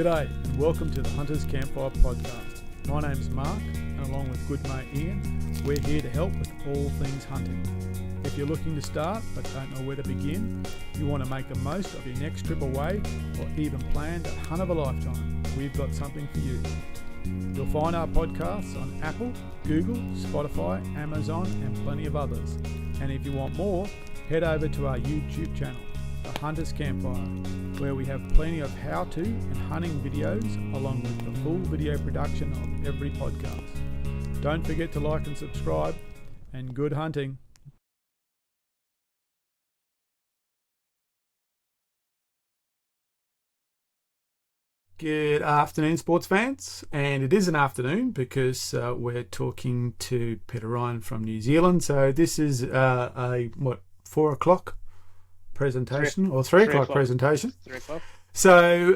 G'day and welcome to the Hunters Campfire podcast. My name's Mark and along with good mate Ian, we're here to help with all things hunting. If you're looking to start but don't know where to begin, you want to make the most of your next trip away or even plan that hunt of a lifetime, we've got something for you. You'll find our podcasts on Apple, Google, Spotify, Amazon and plenty of others. And if you want more, head over to our YouTube channel, The Hunters Campfire, where we have plenty of how-to and hunting videos along with the full video production of every podcast. Don't forget to like and subscribe, and good hunting. Good afternoon, sports fans, and it is an afternoon because we're talking to Peter Ryan from New Zealand. So this is a 4 o'clock presentation or 3 o'clock presentation. 3 o'clock. So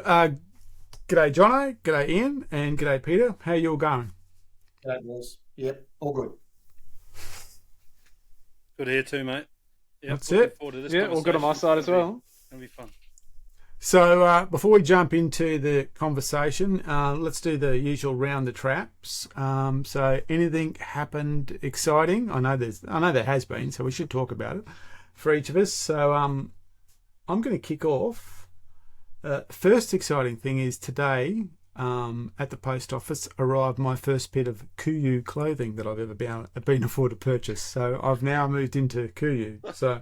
g'day Jono, g'day Ian, and g'day Peter. How you all going? G'day boys. Yep, all good. Good here too, mate. Yep, That's looking it. forward to this Yeah, all good on my side as well. It'll be fun. So before we jump into the conversation, let's do the usual round the traps. So anything happened exciting? I know there has been, so we should talk about it for each of us. So I'm going to kick off. First exciting thing is today at the post office arrived my first bit of Kuyu clothing that I've ever been afforded to purchase. So I've now moved into Kuyu. So.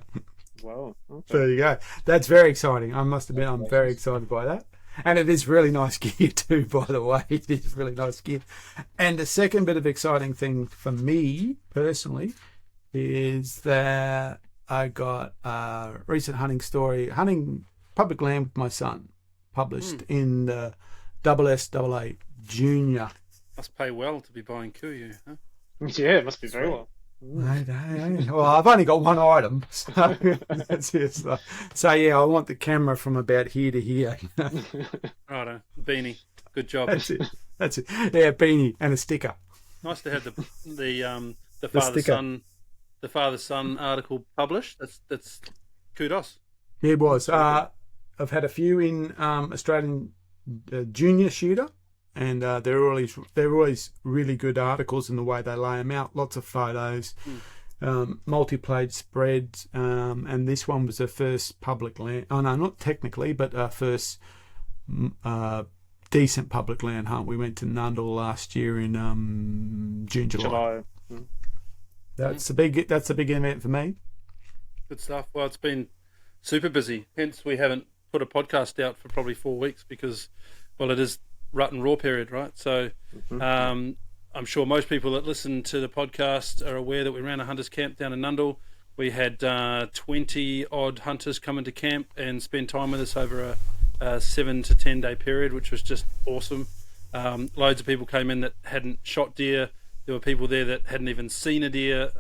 Wow. Okay. There you go. That's very exciting. I must admit, I'm very excited by that. And it is really nice gear too, by the way. It is really nice gear. And the second bit of exciting thing for me personally is that I got a recent hunting story, hunting public land with my son, published in the SSAA Junior. Must pay well to be buying Kuyu, huh? Yeah, it must be very well. Well, I've only got one item, so that's it. So yeah, I want the camera from about here to here. Righto, beanie. Good job. That's it. Yeah, beanie and a sticker. Nice to have the father son article published. That's kudos. Yeah, it was. I've had a few in Australian Junior Shooter. And they're always really good articles in the way they lay them out. Lots of photos, multi-page spreads, and this one was the first public land. Oh no, not technically, but first decent public land hunt. We went to Nundle last year in July. That's a big event for me. Good stuff. Well, it's been super busy. Hence, we haven't put a podcast out for probably 4 weeks because, well, it is rut and raw period, right? So I'm sure most people that listen to the podcast are aware that we ran a hunters camp down in Nundle. We had 20 odd hunters come into camp and spend time with us over a 7 to 10 day period, which was just awesome. Loads of people came in that hadn't shot deer. There were people there that hadn't even seen a deer,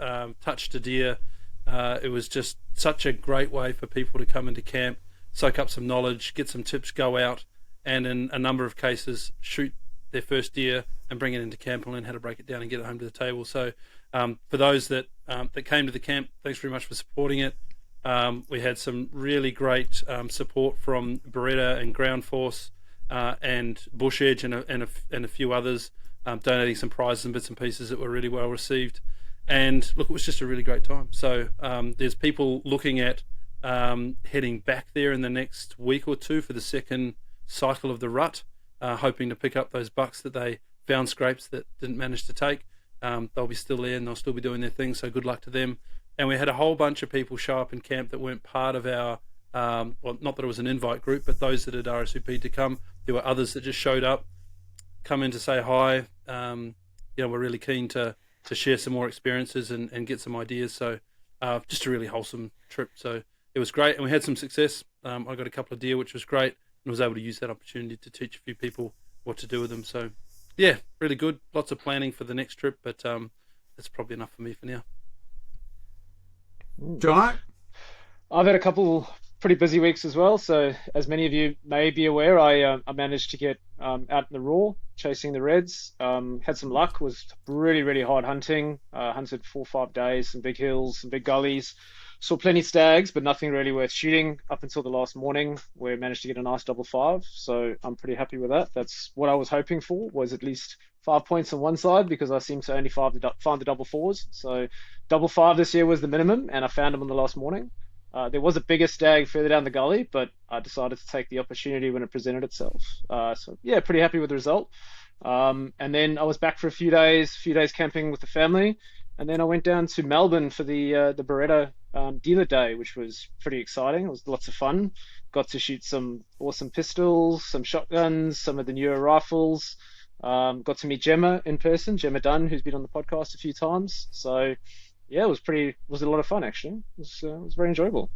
touched a deer. It was just such a great way for people to come into camp, soak up some knowledge, get some tips, go out, and in a number of cases shoot their first deer and bring it into camp and learn how to break it down and get it home to the table. So for those that came to the camp, thanks very much for supporting it. We had some really great support from Beretta and Ground Force and Bush Edge and a few others, donating some prizes and bits and pieces that were really well received. And look, it was just a really great time. So there's people looking at heading back there in the next week or two for the second cycle of the rut, hoping to pick up those bucks that they found scrapes that didn't manage to take. They'll be still there and they'll still be doing their thing, so good luck to them. And we had a whole bunch of people show up in camp that weren't part of our well, not that it was an invite group, but those that had RSVP'd to come. There were others that just showed up, come in to say hi. We're really keen to share some more experiences and get some ideas. So just a really wholesome trip. So it was great, and we had some success. I got a couple of deer, which was great, and was able to use that opportunity to teach a few people what to do with them. So, yeah, really good. Lots of planning for the next trip, but that's probably enough for me for now. John? I've had a couple pretty busy weeks as well. So, as many of you may be aware, I managed to get out in the raw, chasing the reds. Had some luck. Was really, really hard hunting. Hunted 4 or 5 days, some big hills, some big gullies. saw plenty of stags, but nothing really worth shooting up until the last morning, where I managed to get a nice double five. So I'm pretty happy with that. That's what I was hoping for, was at least 5 points on one side, because I seem to only find the double fours. So double five this year was the minimum, and I found them on the last morning. There was a bigger stag further down the gully, but I decided to take the opportunity when it presented itself. So yeah, pretty happy with the result. And then I was back for a few days camping with the family, and then I went down to Melbourne for the Beretta dealer day, which was pretty exciting. It was lots of fun. Got to shoot some awesome pistols, some shotguns, some of the newer rifles. Got to meet Gemma in person, Gemma Dunn, who's been on the podcast a few times. So yeah, it was a lot of fun actually. It was very enjoyable.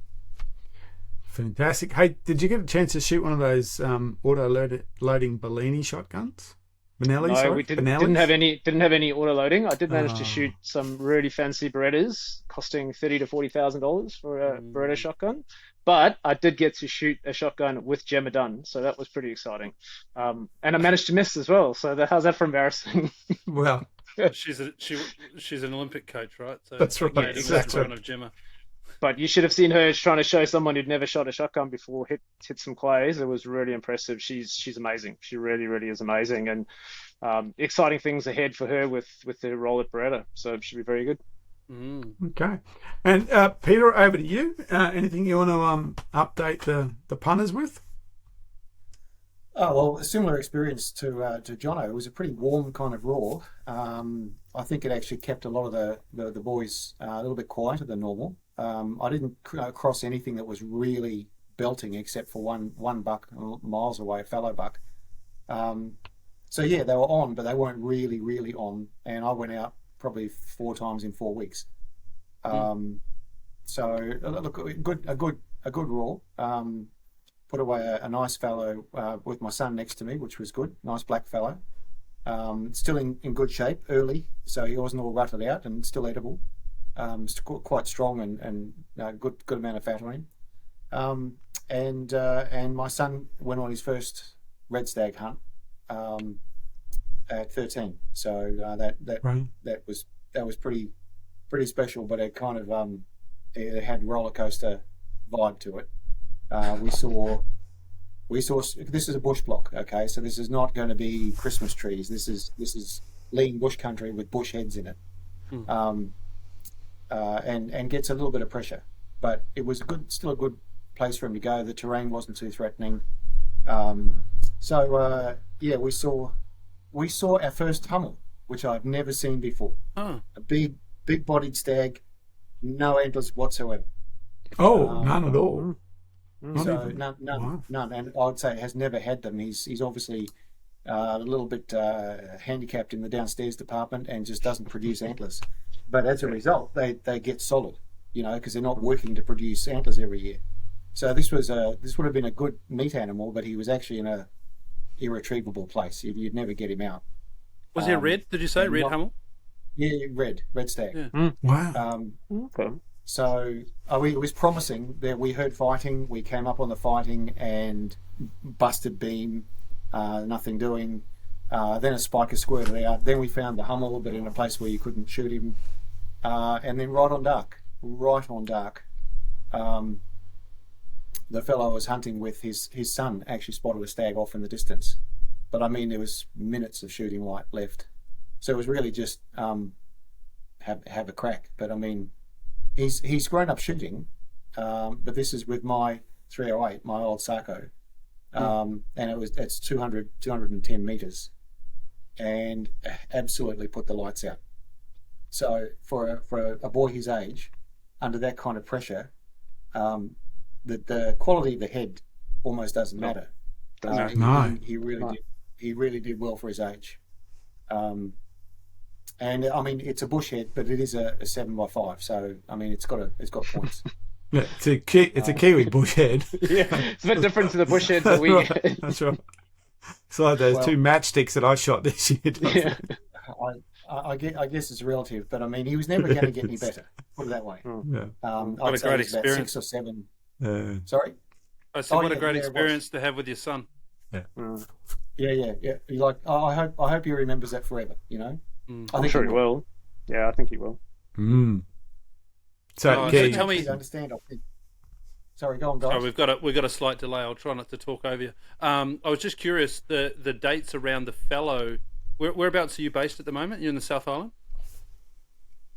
Fantastic. Hey, did you get a chance to shoot one of those auto-loading Bellini shotguns? Benelli, No, sorry? we didn't have any auto loading. I did manage to shoot some really fancy Berettas, costing $30,000 to $40,000 for a Beretta shotgun. But I did get to shoot a shotgun with Gemma Dunn, so that was pretty exciting. And I managed to miss as well. So how's that for embarrassing? Well, She's an Olympic coach, right? So that's right. getting in front of Gemma. But you should have seen her trying to show someone who'd never shot a shotgun before hit some clays. It was really impressive. She's amazing. She really, really is amazing. And exciting things ahead for her with the role at Beretta. So it should be very good. Okay. And Peter, over to you. Anything you want to update the punters with? Oh, well, a similar experience to Jono. It was a pretty warm kind of roar. I think it actually kept a lot of the boys a little bit quieter than normal. I didn't cross anything that was really belting except for one buck miles away, a fallow buck. So yeah, they were on, but they weren't really, really on. And I went out probably 4 times in 4 weeks. So look, a good roar. Put away a nice fallow with my son next to me, which was good. Nice black fallow. Still in good shape early, so he wasn't all rutted out and still edible. Quite strong and good amount of fat on him. And my son went on his first red stag hunt at 13. So that was pretty special, but it kind of it had roller coaster vibe to it. We saw this is a bush block, okay, so this is not going to be Christmas trees. This is lean bush country with bush heads in it. And gets a little bit of pressure, but it was still a good place for him to go. The terrain wasn't too threatening. So we saw our first hummel, which I've never seen before. A big bodied stag, no antlers whatsoever. None at all. So none, and I'd say has never had them. He's obviously a little bit handicapped in the downstairs department and just doesn't produce antlers. But as a result, they get solid, because they're not working to produce antlers every year. So this would have been a good meat animal, but he was actually in a irretrievable place. You'd never get him out. Was he a red? Did you say red hummel? Yeah, red stag. Yeah. Wow. Okay. So it was promising. That we heard fighting. We came up on the fighting and busted beam. Nothing doing. Then a spiker squirted out. Then we found the hummel, but in a place where you couldn't shoot him. And then right on dark, the fellow I was hunting with, his son actually spotted a stag off in the distance. But I mean, there was minutes of shooting light left. So it was really just have a crack. But I mean, he's grown up shooting, but this is with my 308, my old Sarco. And it's 210 meters, and absolutely put the lights out. So for a boy his age, under that kind of pressure, the quality of the head almost doesn't matter. He really did well for his age. And I mean, it's a bush head, but it is a 7x5. So I mean, it's got points. Yeah, it's a Kiwi bush head. Yeah, it's a bit different to the bush head that we get. That's right. It's like those 2 matchsticks that I shot this year. Yeah. I guess it's relative, but I mean, he was never going to get any better. Put it that way. Yeah. What a great experience. 6 or 7. Sorry? I said, what a great experience to have with your son. Yeah. Yeah. You're like, I hope he remembers that forever. I'm sure he will. Yeah, I think he will. So tell me. You understand? I think. Sorry, go on, guys. Sorry, we've got a slight delay. I'll try not to talk over you. I was just curious the dates around the fellow. Whereabouts are you based at the moment? You're in the South Island.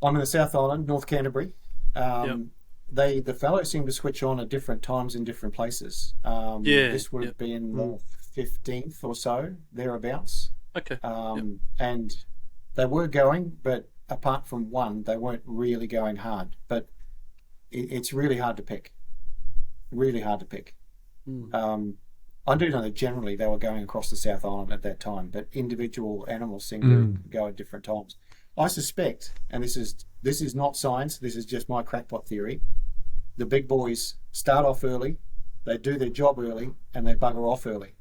I'm in the South Island, North Canterbury. The fellows seem to switch on at different times in different places. This would have been the 15th or so, thereabouts. Okay. And they were going, but apart from one, they weren't really going hard. But it's really hard to pick. Really hard to pick. I do know that generally they were going across the South Island at that time, but individual animals seem to go at different times. I suspect, and this is not science, this is just my crackpot theory, the big boys start off early, they do their job early, and they bugger off early.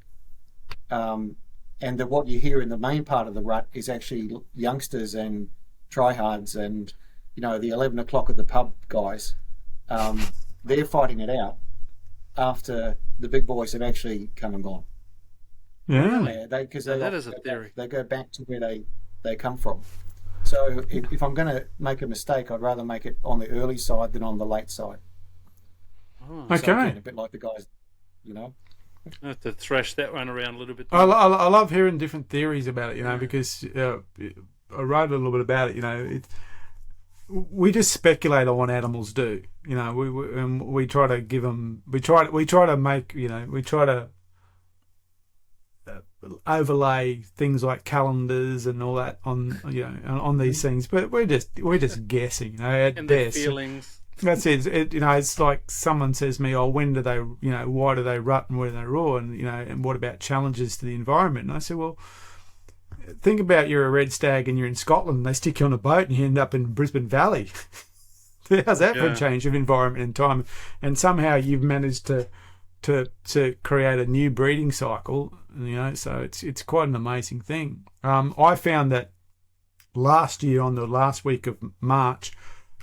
And what you hear in the main part of the rut is actually youngsters and tryhards and, the 11 o'clock at the pub guys. They're fighting it out after the big boys have actually come and gone. Yeah, that is a theory. They go back to where they come from. So if I'm going to make a mistake, I'd rather make it on the early side than on the late side. Oh. Okay. So again, a bit like the guys, I have to thrash that one around a little bit. I love hearing different theories about it, because I wrote a little bit about it. We just speculate on what animals do. We try to give them. We try to make. We try to overlay things like calendars and all that on these things, but we're just guessing. At and best. Their feelings. That's it. It's like someone says to me, when do they, why do they rut and where do they roar? And, and what about challenges to the environment? And I said, well, think about you're a red stag and you're in Scotland and they stick you on a boat and you end up in Brisbane Valley. How's that for a change of environment and time? And somehow you've managed to create a new breeding cycle, so it's quite an amazing thing. I found that last year on the last week of March,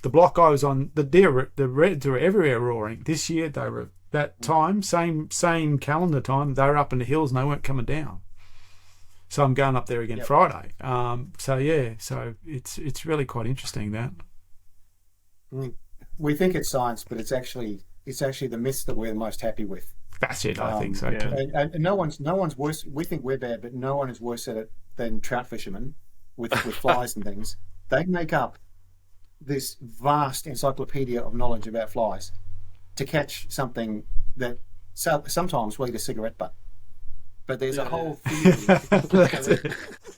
the block I was on, the reds were everywhere roaring. This year they were that time, same calendar time, they were up in the hills and they weren't coming down. So I'm going up there again Friday. So it's really quite interesting that. We think it's science, but it's actually the myths that we're the most happy with. That's it. I think so too. And no one's worse. We think we're bad, but no one is worse at it than trout fishermen with flies and things. They make up this vast encyclopedia of knowledge about flies to catch something that sometimes will eat a cigarette butt. But there's a whole theory.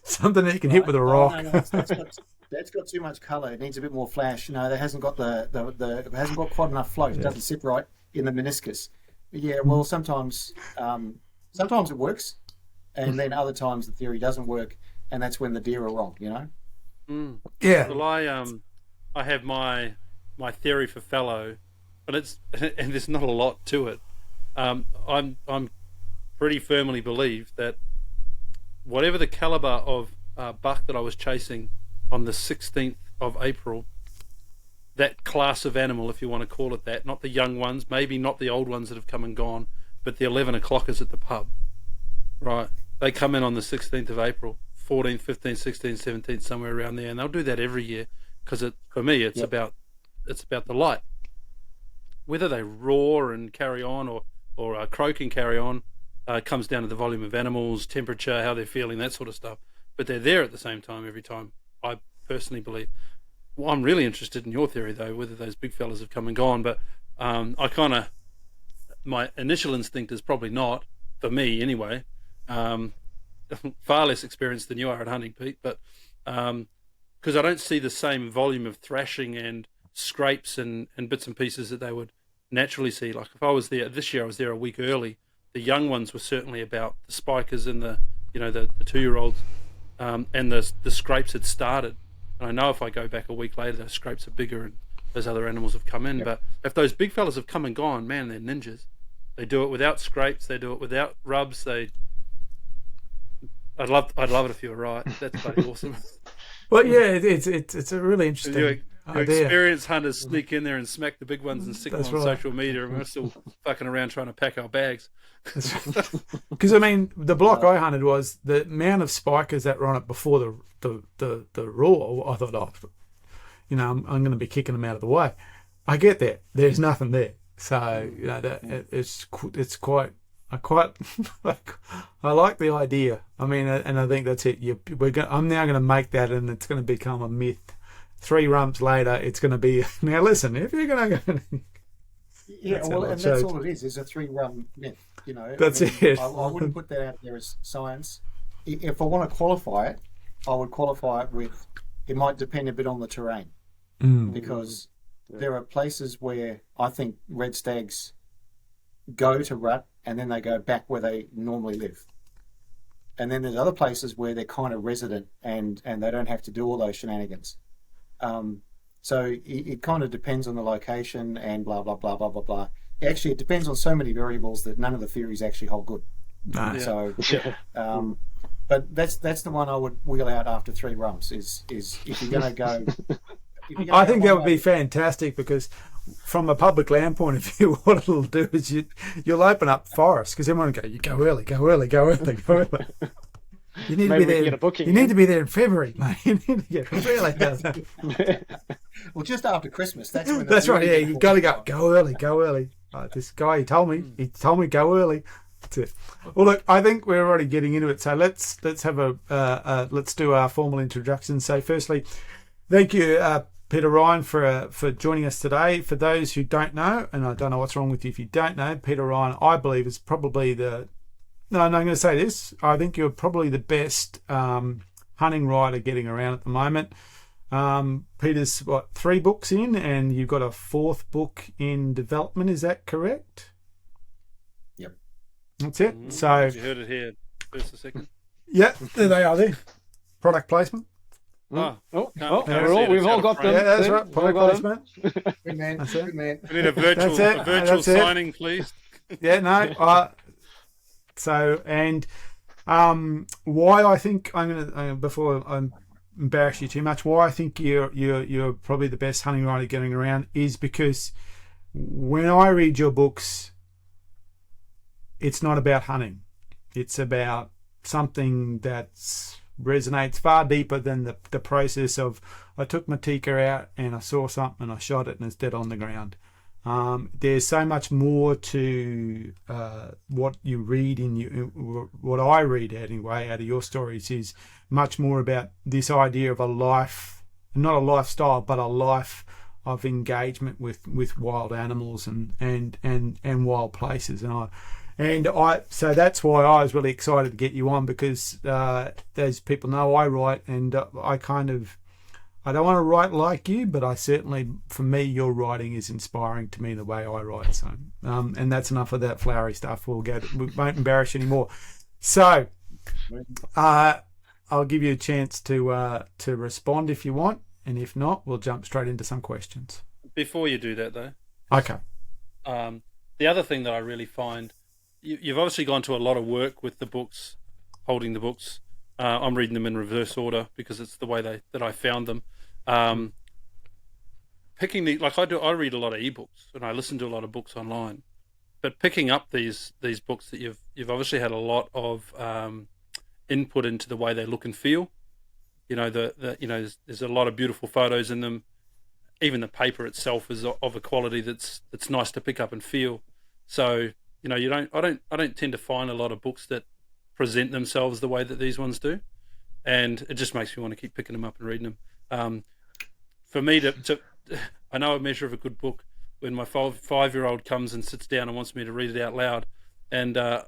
Something that you can hit with a rock. That's got too much colour. It needs a bit more flash. That hasn't got it hasn't got quite enough float. It doesn't sit right in the meniscus. Yeah, well, sometimes it works, and then other times the theory doesn't work, and that's when the deer are wrong. Yeah. Well, I have my theory for fallow, but there's not a lot to it. I'm pretty firmly believe that whatever the caliber of buck that I was chasing on the 16th of April, that class of animal, if you want to call it that, not the young ones, maybe not the old ones that have come and gone, but the 11 o'clockers at the pub, right? They come in on the 16th of April, 14th, 15th, 16th, 17th, somewhere around there, and they'll do that every year because for me it's about the light. Whether they roar and carry on or croak and carry on comes down to the volume of animals, temperature, how they're feeling, that sort of stuff. But they're there at the same time every time, I personally believe. Well, I'm really interested in your theory, though, whether those big fellas have come and gone. But my initial instinct is probably not, for me anyway. Far less experienced than you are at hunting, Pete, but because I don't see the same volume of thrashing and scrapes and bits and pieces that they would naturally see. Like if I was there this year, I was there a week early. The young ones were certainly about the spikers and the 2-year-olds, and the scrapes had started. And I know if I go back a week later, those scrapes are bigger and those other animals have come in. Yep. But if those big fellas have come and gone, man, they're ninjas. They do it without scrapes. They do it without rubs. I'd love it if you were right. That's pretty awesome. Well, yeah, it's a really interesting Your idea. experienced hunters sneak in there and smack the big ones and stick them on social media, and we're still fucking around trying to pack our bags. Because the block I hunted was the amount of spikers that were on it before the roar. I thought, I'm going to be kicking them out of the way. I get that. There's nothing there. So, you know, it's quite, I like the idea. I mean, and I think that's it. I'm now going to make that, and it's going to become a myth. 3 rumps later, it's going to be, now listen, if you're going to go... Yeah, well, and that's all it is a 3-rum myth, you know. That's it. I wouldn't put that out there as science. If I want to qualify it, I would qualify it with, it might depend a bit on the terrain. Because there are places where I think red stags go to rut and then they go back where they normally live. And then there's other places where they're kind of resident and they don't have to do all those shenanigans. So it kind of depends on the location and blah, blah, blah, blah, blah, blah. Actually, it depends on so many variables that none of the theories actually hold good. No. So, but that's the one I would wheel out after 3 rumps is if you're going to go... I think that would be fantastic because from a public land point of view, what it'll do is you'll open up forests because everyone will go, you go early, go early, go early, go early. You need to be there. You need to be there in February, mate. You need to get really. Well, just after Christmas. That's when. That's right. Yeah, you got to go early. Go early. This guy, he told me go early. That's it. Well, look, I think we're already getting into it. So let's have let's do our formal introduction. So, firstly, thank you, Peter Ryan, for joining us today. For those who don't know, and I don't know what's wrong with you if you don't know, Peter Ryan, I believe, is probably No, I'm going to say this. I think you're probably the best hunting writer getting around at the moment. Peter's, 3 books in, and you've got a 4th book in development. Is that correct? Yep. That's it. So you heard it here. First a second. Yeah, there they are. There. Product placement. We've all got them. Yeah, that's right. Product placement. Good man. That's it. Good man. We need a virtual signing, please. Yeah, no. So, and why I think I'm gonna before I embarrass you too much, why I think you're probably the best hunting writer getting around is because when I read your books, it's not about hunting. It's about something that resonates far deeper than the process of I took my tikka out and I saw something and I shot it and it's dead on the ground. There's so much more to what you read what I read anyway out of your stories is much more about this idea of a life, not a lifestyle, but a life of engagement with wild animals and wild places. So that's why I was really excited to get you on because as people know, I write and I don't want to write like you, but I certainly, for me, your writing is inspiring to me the way I write. So, and that's enough of that flowery stuff. We won't embarrass you anymore. So, I'll give you a chance to respond if you want, and if not, we'll jump straight into some questions. Before you do that, though. Okay. The other thing that I really find, you've obviously gone to a lot of work with the books, holding the books. I'm reading them in reverse order because it's the way that I found them. Picking I read a lot of ebooks and I listen to a lot of books online, but picking up these books that you've obviously had a lot of input into the way they look and feel. You know, there's a lot of beautiful photos in them. Even the paper itself is of a quality that's nice to pick up and feel. So, you know, I don't tend to find a lot of books that present themselves the way that these ones do, and it just makes me want to keep picking them up and reading them. For me I know a measure of a good book when my 5-year-old comes and sits down and wants me to read it out loud, and I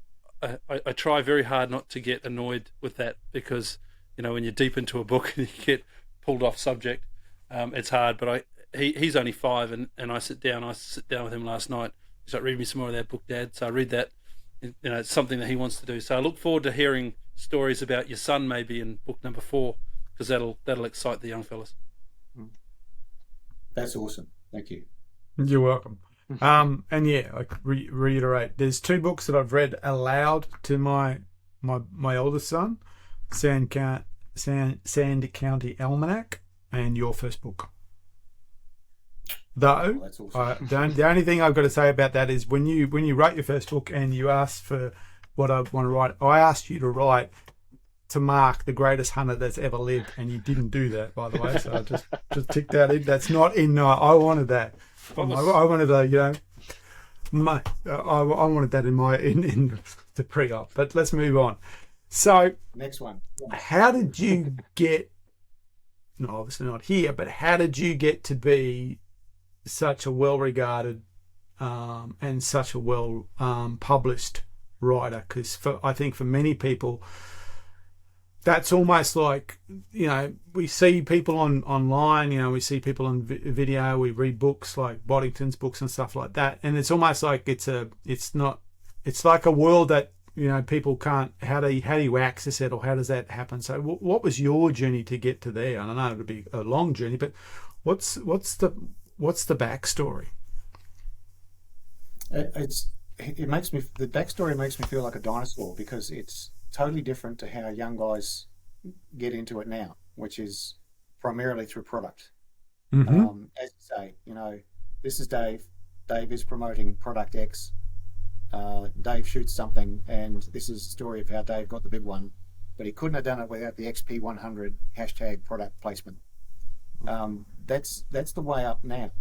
try very hard not to get annoyed with that because, you know, when you're deep into a book and you get pulled off subject, it's hard. But he's only 5, and I sit down with him last night. He's like, read me some more of that book, Dad. So I read that. You know, it's something that he wants to do. So I look forward to hearing stories about your son maybe in book number 4, because that'll excite the young fellas. That's awesome. Thank you. You're welcome. And yeah, I reiterate, there's 2 books that I've read aloud to my oldest son, Sand County Almanac, and your first book. Though, that's awesome. the only thing I've got to say about that is when you wrote your first book and you asked for what I want to write, I asked you to write to Mark, the greatest hunter that's ever lived, and you didn't do that, by the way. So I just tick that in. That's not in. I wanted that. I wanted a, I wanted that in the pre-op. But let's move on. So Next one. how did you get? No, obviously not here, but how did you get to be such a well-regarded and such a well published writer? Because I think for many people, that's almost like, we see people online, we see people on video, we read books like Boddington's books and stuff like that, and it's almost like it's like a world that people can't. How do you access it, or how does that happen? So what was your journey to get to there? I don't know, it'll be a long journey, but what's the backstory? The backstory makes me feel like a dinosaur, because it's totally different to how young guys get into it now, which is primarily through product. Mm-hmm. As you say, this is Dave. Dave is promoting product X. Dave shoots something, and this is the story of how Dave got the big one, but he couldn't have done it without the XP100 hashtag product placement. That's the way up now,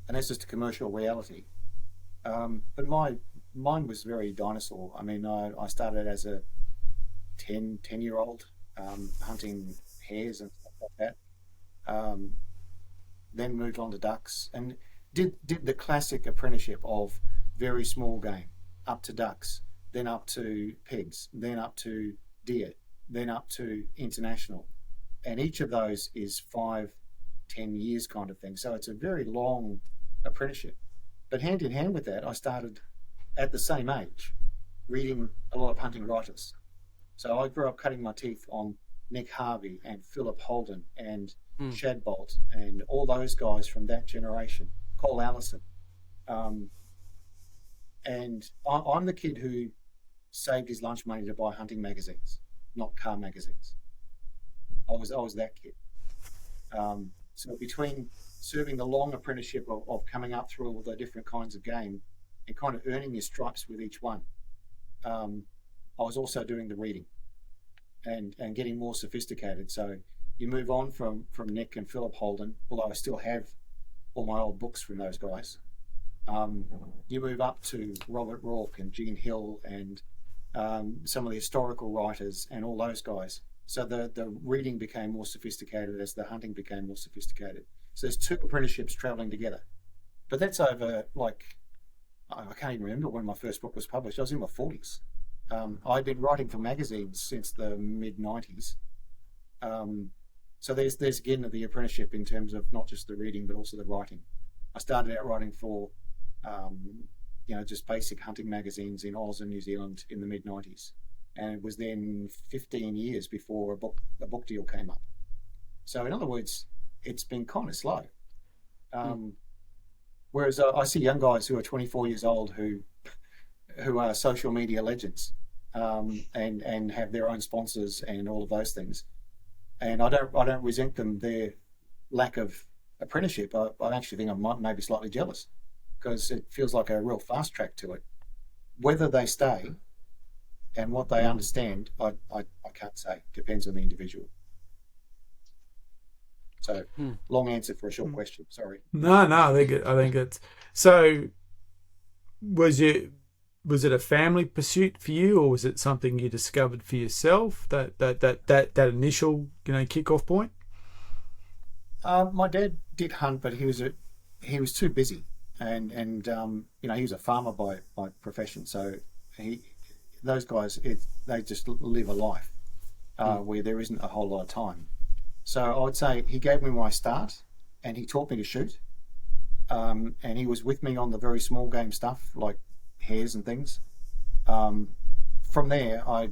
and that's just a commercial reality. But mine was very dinosaur. I mean, I started as a 10-year-old hunting hares and stuff like that. Then moved on to ducks and did the classic apprenticeship of very small game, up to ducks, then up to pigs, then up to deer, then up to international. And each of those is 5-10 years kind of thing. So it's a very long apprenticeship. But hand in hand with that, I started at the same age reading a lot of hunting writers. So I grew up cutting my teeth on Nick Harvey and Philip Holden and Shadbolt and all those guys from that generation, Cole Allison. And I'm the kid who saved his lunch money to buy hunting magazines, not car magazines. I was that kid. So between serving the long apprenticeship of coming up through all the different kinds of game and kind of earning your stripes with each one, I was also doing the reading and getting more sophisticated. So you move on from Nick and Philip Holden, although I still have all my old books from those guys. You move up to Robert Rourke and Gene Hill and some of the historical writers and all those guys. So the reading became more sophisticated as the hunting became more sophisticated. So there's two apprenticeships traveling together. But that's over, I can't even remember when my first book was published. I was in my 40s. I'd been writing for magazines since the mid-90s. So there's again the apprenticeship in terms of not just the reading, but also the writing. I started out writing for, just basic hunting magazines in Oz and New Zealand in the mid-90s. And it was then 15 years before a book deal came up. So in other words, it's been kind of slow. Whereas I see young guys who are 24 years old who are social media legends and have their own sponsors and all of those things. And I don't resent them their lack of apprenticeship. I actually think I might maybe slightly jealous, because it feels like a real fast track to it. Whether they stay and what they understand, I can't say. Depends on the individual. So long answer for a short question. Sorry. No, I think it's so. Was it a family pursuit for you, or was it something you discovered for yourself? That initial kickoff point. My dad did hunt, but he was too busy, and he was a farmer by profession. So those guys they just live a life where there isn't a whole lot of time. So I would say he gave me my start, and he taught me to shoot, and he was with me on the very small game stuff like hares and things. From there, I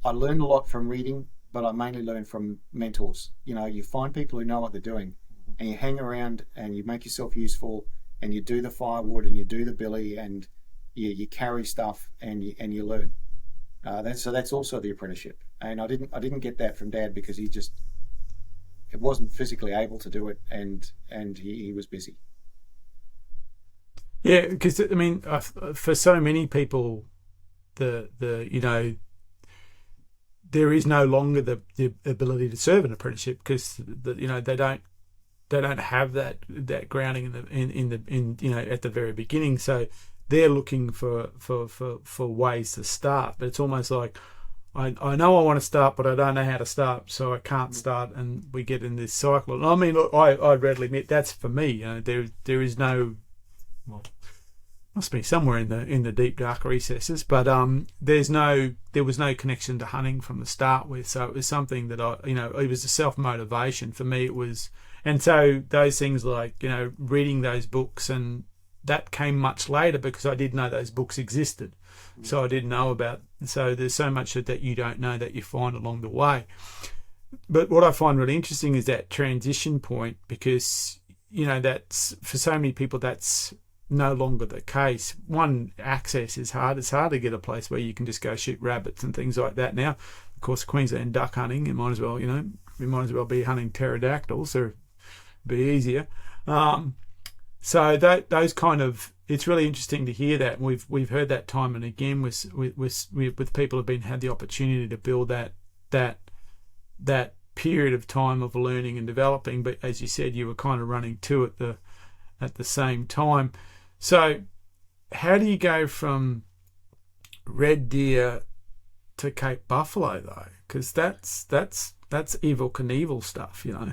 learned a lot from reading, but I mainly learned from mentors. You find people who know what they're doing, and you hang around and you make yourself useful, and you do the firewood and you do the billy and you carry stuff and you learn. That's also the apprenticeship. And I didn't get that from Dad because it wasn't physically able to do it, and he was busy. Yeah, because for so many people, there is no longer the ability to serve an apprenticeship because they don't have that grounding in you know, at the very beginning. So they're looking for ways to start. But it's almost like I know I want to start, but I don't know how to start, so I can't start, and we get in this cycle. And I mean, look, I readily admit that's for me. You know, there is no, well, must be somewhere in the deep dark recesses, but there was no connection to hunting from the start with. So it was something that it was a self motivation for me. It was, and so those things like, you know, reading those books, and that came much later because I didn't know those books existed. So I didn't know about. So there's so much that you don't know that you find along the way. But what I find really interesting is that transition point, because, you know, that's, for so many people, that's no longer the case. One, access is hard. It's hard to get a place where you can just go shoot rabbits and things like that now. Of course, Queensland duck hunting, we might as well be hunting pterodactyls, or be easier. So those kind of, it's really interesting to hear that. We've heard that time and again with people who've had the opportunity to build that period of time of learning and developing. But as you said, you were kind of running two at the same time. So how do you go from red deer to Cape buffalo though? Because that's Evel Knievel stuff, you know.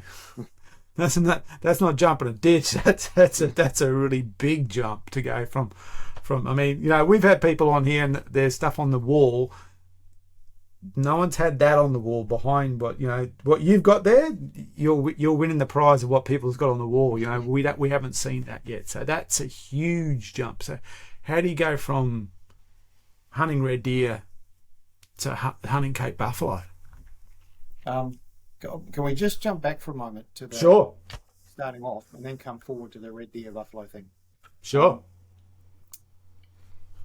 That's not jumping a ditch. That's a really big jump to go from. I mean, you know, we've had people on here and there's stuff on the wall. No one's had that on the wall behind what you've got there. You're winning the prize of what people's got on the wall. You know, we haven't seen that yet. So that's a huge jump. So how do you go from hunting red deer to hunting Cape buffalo? Can we just jump back for a moment to the Sure. starting off and then come forward to the red deer buffalo thing? Sure.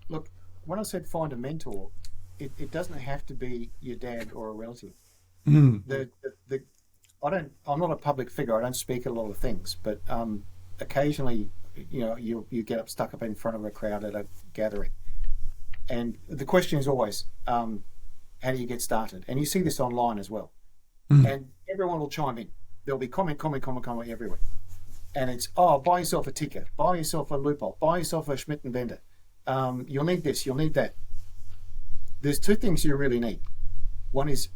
Look, when I said find a mentor, it doesn't have to be your dad or a relative. I'm not a public figure. I don't speak at a lot of things, but occasionally, you know, you get stuck up in front of a crowd at a gathering, and the question is always, how do you get started? And you see this online as well. And everyone will chime in. There'll be comment everywhere. And it's, buy yourself a ticker, buy yourself a loophole, buy yourself a Schmidt and Bender. You'll need this, you'll need that. There's two things you really need. One is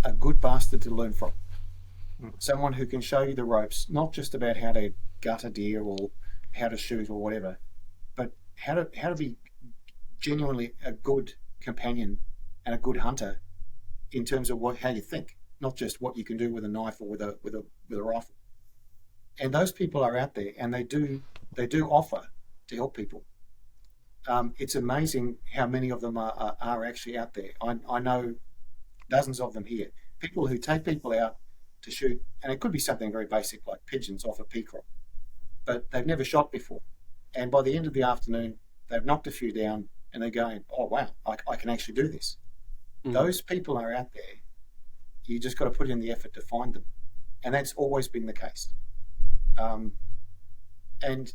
a good bastard to learn from. Someone who can show you the ropes, not just about how to gut a deer or how to shoot or whatever, but how to be genuinely a good companion and a good hunter in terms of how you think. Not just what you can do with a knife or with a rifle. And those people are out there, and they do offer to help people. It's amazing how many of them are actually out there. I know dozens of them here. People who take people out to shoot, and it could be something very basic like pigeons off a pea crop, but they've never shot before. And by the end of the afternoon, they've knocked a few down, and they're going, "Oh wow, I can actually do this." Those people are out there. You just got to put in the effort to find them. And that's always been the case. And,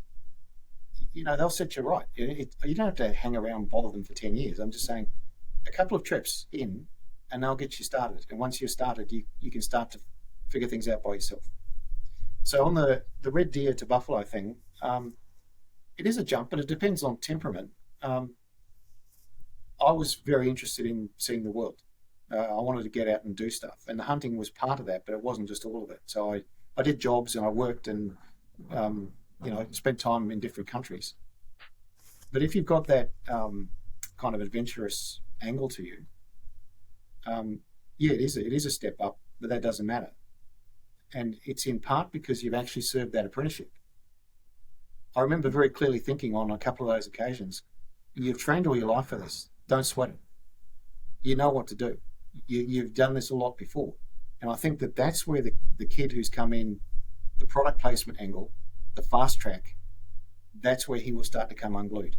you know, they'll set you right. You don't have to hang around and bother them for 10 years. I'm just saying a couple of trips in and they'll get you started. And once you're started, you can start to figure things out by yourself. So on the red deer to buffalo thing, it is a jump, but it depends on temperament. I was very interested in seeing the world. I wanted to get out and do stuff, and the hunting was part of that, but it wasn't just all of it. So I did jobs and I worked and spent time in different countries. But if you've got that kind of adventurous angle to you, it is a step up, but that doesn't matter. And it's in part because you've actually served that apprenticeship. I remember very clearly thinking on a couple of those occasions, you've trained all your life for this. Don't sweat it. You know what to do. You've done this a lot before. And I think that's where the kid who's come in, the product placement angle, the fast track, that's where he will start to come unglued.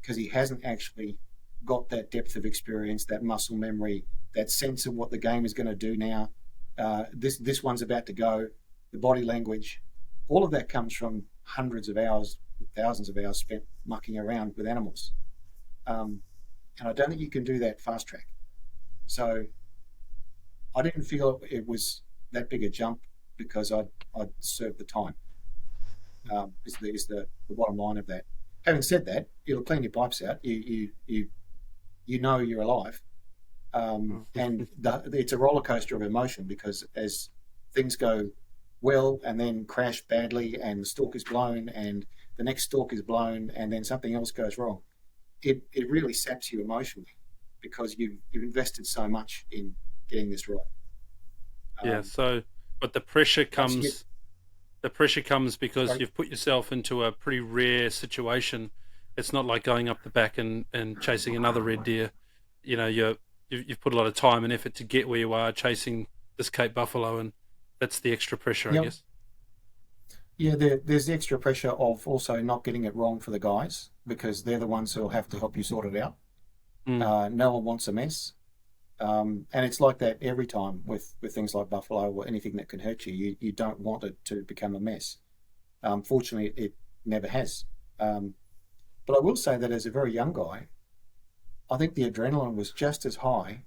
Because he hasn't actually got that depth of experience, that muscle memory, that sense of what the game is going to do now. This one's about to go, the body language, all of that comes from hundreds of hours, thousands of hours spent mucking around with animals. And I don't think you can do that fast track. So I didn't feel it was that big a jump because I'd I'd serve the time. Is the bottom line of that. Having said that, you'll clean your pipes out. You know you're alive, and it's a roller coaster of emotion, because as things go well and then crash badly, and the stalk is blown, and the next stalk is blown, and then something else goes wrong, it really saps you emotionally, because you've invested so much in getting this right. But the pressure comes. The pressure comes because you've put yourself into a pretty rare situation. It's not like going up the back and chasing another red deer. You know, you've put a lot of time and effort to get where you are chasing this Cape buffalo, and that's the extra pressure, I guess. Yeah, there's the extra pressure of also not getting it wrong for the guys, because they're the ones who'll have to help you sort it out. No one wants a mess. And it's like that every time with things like buffalo or anything that can hurt you. You don't want it to become a mess. Fortunately, it never has. But I will say that as a very young guy, I think the adrenaline was just as high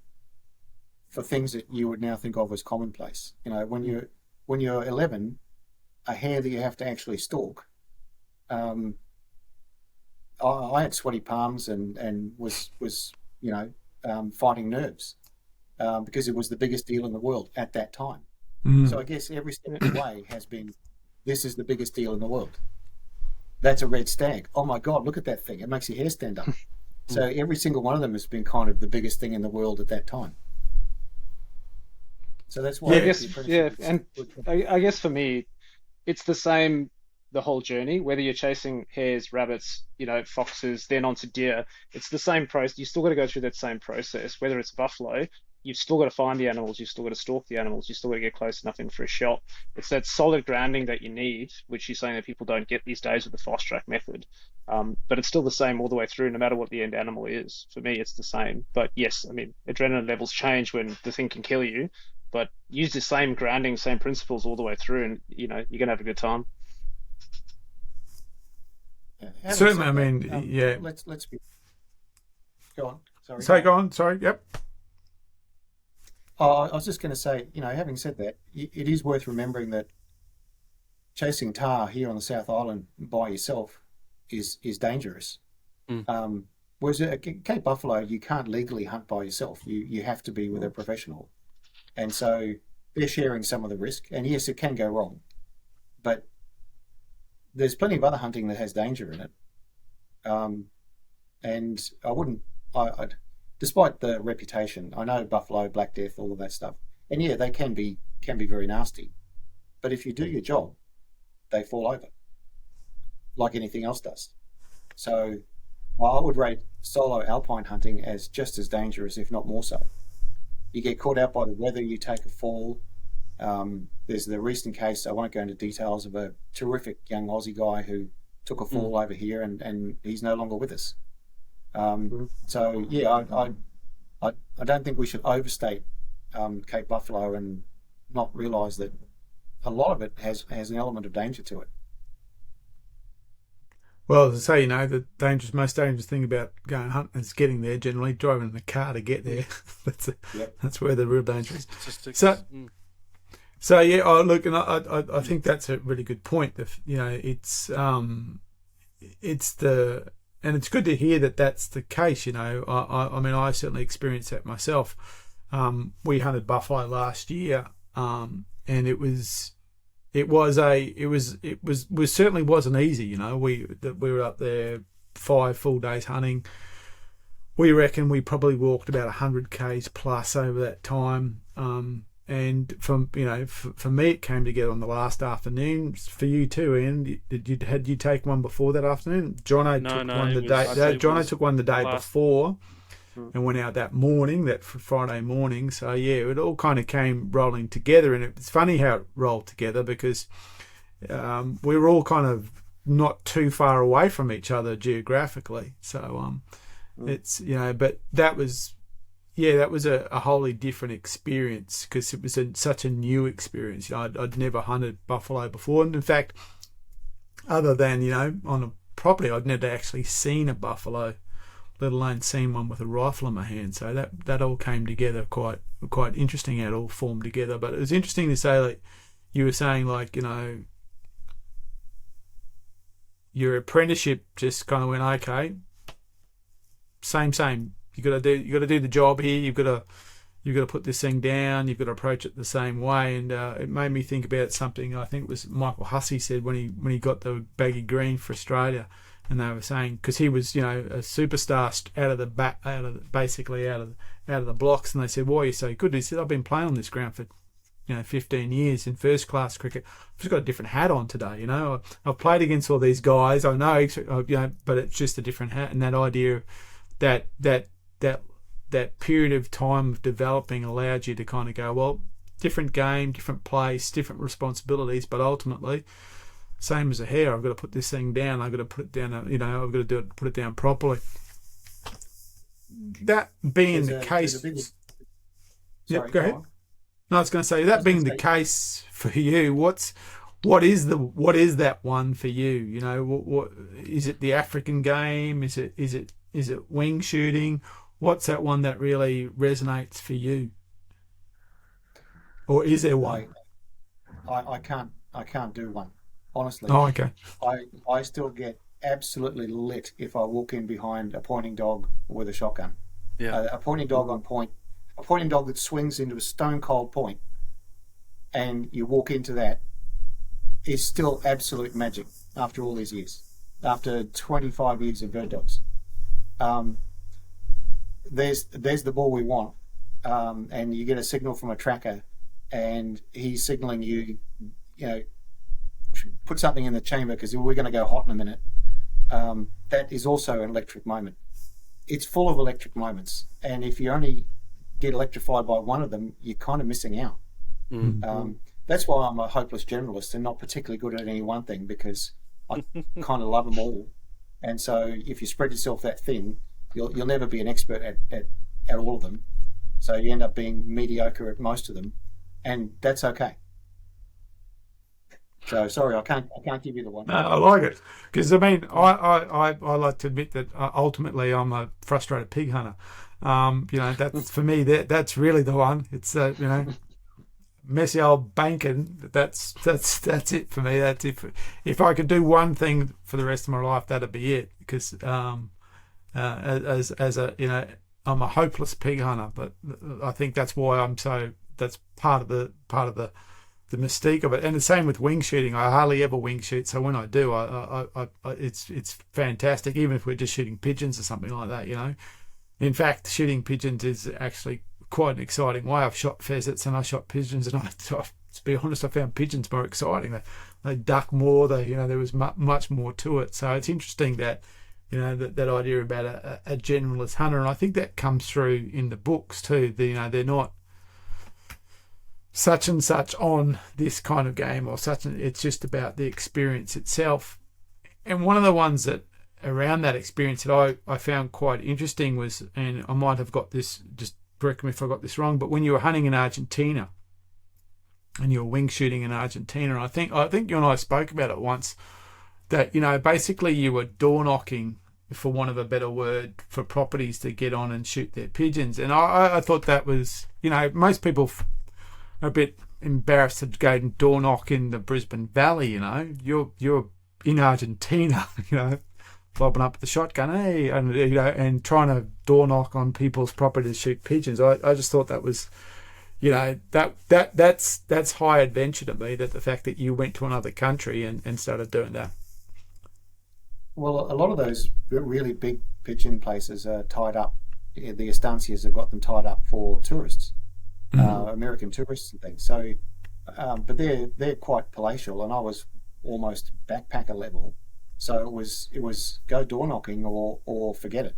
for things that you would now think of as commonplace. You know, when you're 11, a hare that you have to actually stalk. I had sweaty palms and was fighting nerves. Because it was the biggest deal in the world at that time. So I guess every step of the way has been, this is the biggest deal in the world. That's a red stag. Oh my God, look at that thing. It makes your hair stand up. So every single one of them has been kind of the biggest thing in the world at that time. So that's why. I guess for me, it's the same the whole journey, whether you're chasing hares, rabbits, foxes, then onto deer. It's the same process. You still got to go through that same process. Whether it's buffalo, you've still got to find the animals, you've still got to stalk the animals, you've still got to get close enough in for a shot. It's that solid grounding that you need, which you're saying that people don't get these days with the fast track method. But it's still the same all the way through, no matter what the end animal is. For me, it's the same. But yes, I mean, adrenaline levels change when the thing can kill you, but use the same grounding, same principles all the way through, and you're going to have a good time. Certainly, I mean, Let's be. Go on. Sorry. Go on. Sorry. Yep. I was just going to say, having said that, it is worth remembering that chasing tahr here on the South Island by yourself is dangerous. Whereas a Cape buffalo, you can't legally hunt by yourself. You have to be with a professional, and so they're sharing some of the risk. And yes, it can go wrong, but there's plenty of other hunting that has danger in it. And I'd despite the reputation, I know buffalo, black death, all of that stuff, and yeah, they can be very nasty. But if you do your job, they fall over, like anything else does. So I would rate solo alpine hunting as just as dangerous, if not more so. You get caught out by the weather, you take a fall. There's the recent case, I won't go into details, of a terrific young Aussie guy who took a fall over here, and he's no longer with us. So yeah, I don't think we should overstate Cape buffalo and not realise that a lot of it has an element of danger to it. Well, as I say, the most dangerous thing about going hunting is getting there. Generally, driving in the car to get there. That's where the real danger is. So yeah. Look, and I think that's a really good point. It's and it's good to hear that that's the case. I mean, I certainly experienced that myself. We hunted buffalo last year, and it certainly wasn't easy. We were up there 5 full days hunting. We reckon we probably walked about 100 k's plus over that time. And for me, it came together on the last afternoon. For you too, Ian. Had you taken one before that afternoon? Jono took one the day before, and went out that morning, that Friday morning. So yeah, it all kind of came rolling together, and it's funny how it rolled together because we were all kind of not too far away from each other geographically. So it's but that was. Yeah, that was a wholly different experience because it was such a new experience. I'd never hunted buffalo before, and in fact, other than on a property, I'd never actually seen a buffalo, let alone seen one with a rifle in my hand. So that all came together quite interesting. How it all formed together. But it was interesting to say that you were saying, like, your apprenticeship just kind of went, okay, same. You got to do the job here. You've got to put this thing down. You've got to approach it the same way. And it made me think about something I think it was Michael Hussey said when he got the baggy green for Australia, and they were saying, because he was a superstar basically out of the blocks, and they said, why are you so good? He said, I've been playing on this ground for 15 years in first class cricket. I've just got a different hat on today. I've played against all these guys. I know, but it's just a different hat. And that idea that period of time of developing allowed you to kind of go, well, different game, different place, different responsibilities, but ultimately same as a hair. I've got to put this thing down. I've got to put it down. I've got to put it down properly. That being the case. Yep, go ahead. No, I was going to say, that being the case for you, what is that one for you? What is it? The African game? Is it wing shooting? What's that one that really resonates for you? Or is there one? I can't do one, honestly. Oh, okay. I still get absolutely lit if I walk in behind a pointing dog with a shotgun. Yeah. A pointing dog on point. A pointing dog that swings into a stone cold point, and you walk into that, is still absolute magic after all these years. After 25 years of bird dogs, there's the ball we want, and you get a signal from a tracker, and he's signaling you, put something in the chamber because we're going to go hot in a minute. That is also an electric moment. It's full of electric moments, and if you only get electrified by one of them, you're kind of missing out. Mm-hmm. That's why I'm a hopeless generalist and not particularly good at any one thing, because I kind of love them all. And so if you spread yourself that thin, you'll never be an expert at all of them. So you end up being mediocre at most of them, and that's okay. So sorry, I can't give you the one. No, I like it, because I like to admit that ultimately I'm a frustrated pig hunter. That's for me. That's really the one. It's messy old banking. That's it for me. That's it. If I could do one thing for the rest of my life, that'd be it. Because as a I'm a hopeless pig hunter. But I think that's why that's part of the mystique of it. And the same with wing shooting. I hardly ever wing shoot, so when I do, it's fantastic. Even if we're just shooting pigeons or something like that, In fact, shooting pigeons is actually quite an exciting way. I've shot pheasants and I shot pigeons, and to be honest, I found pigeons more exciting. They duck more. There was much more to it. So it's interesting that that idea about a generalist hunter, and I think that comes through in the books too. They're not such and such on this kind of game or such. It's just about the experience itself. And one of the ones that around that experience that I found quite interesting was, and I might have got this, just correct me if I got this wrong, but when you were hunting in Argentina and you were wing shooting in Argentina, I think you and I spoke about it once, that basically you were door knocking, for want of a better word, for properties to get on and shoot their pigeons. And I thought that was, most people are a bit embarrassed to go and door knock in the Brisbane Valley. You're in Argentina, bobbing up with the shotgun, hey, and trying to door knock on people's property to shoot pigeons. I just thought that was, that's high adventure to me. That the fact that you went to another country and started doing that. Well, a lot of those really big pigeon places are tied up. The estancias have got them tied up for tourists, American tourists and things. So, but they're quite palatial, and I was almost backpacker level. So it was go door knocking or forget it.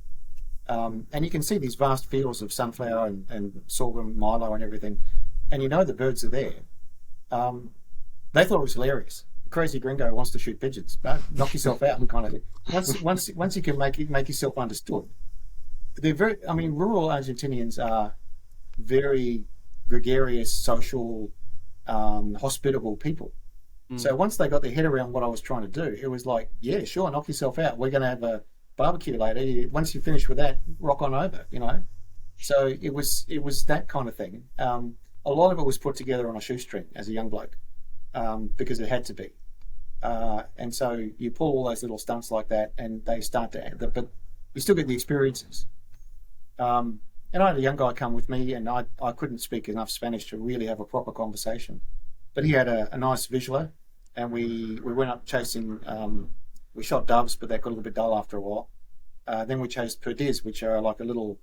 And you can see these vast fields of sunflower and sorghum, milo, and everything, and the birds are there. They thought it was hilarious. Crazy gringo wants to shoot pigeons, but knock yourself out and kind of once you can make yourself understood. They're rural Argentinians are very gregarious, social, hospitable people. So once they got their head around what I was trying to do, it was like, yeah, sure, knock yourself out. We're going to have a barbecue later. Once you finish with that, rock on over, So it was that kind of thing. A lot of it was put together on a shoestring as a young bloke. because it had to be. And so you pull all those little stunts like that, and they start to, but you still get the experiences. And I had a young guy come with me, and I couldn't speak enough Spanish to really have a proper conversation. But he had a nice visualer, and we went up chasing, we shot doves, but that got a little bit dull after a while. Then we chased perdiz, which are like a little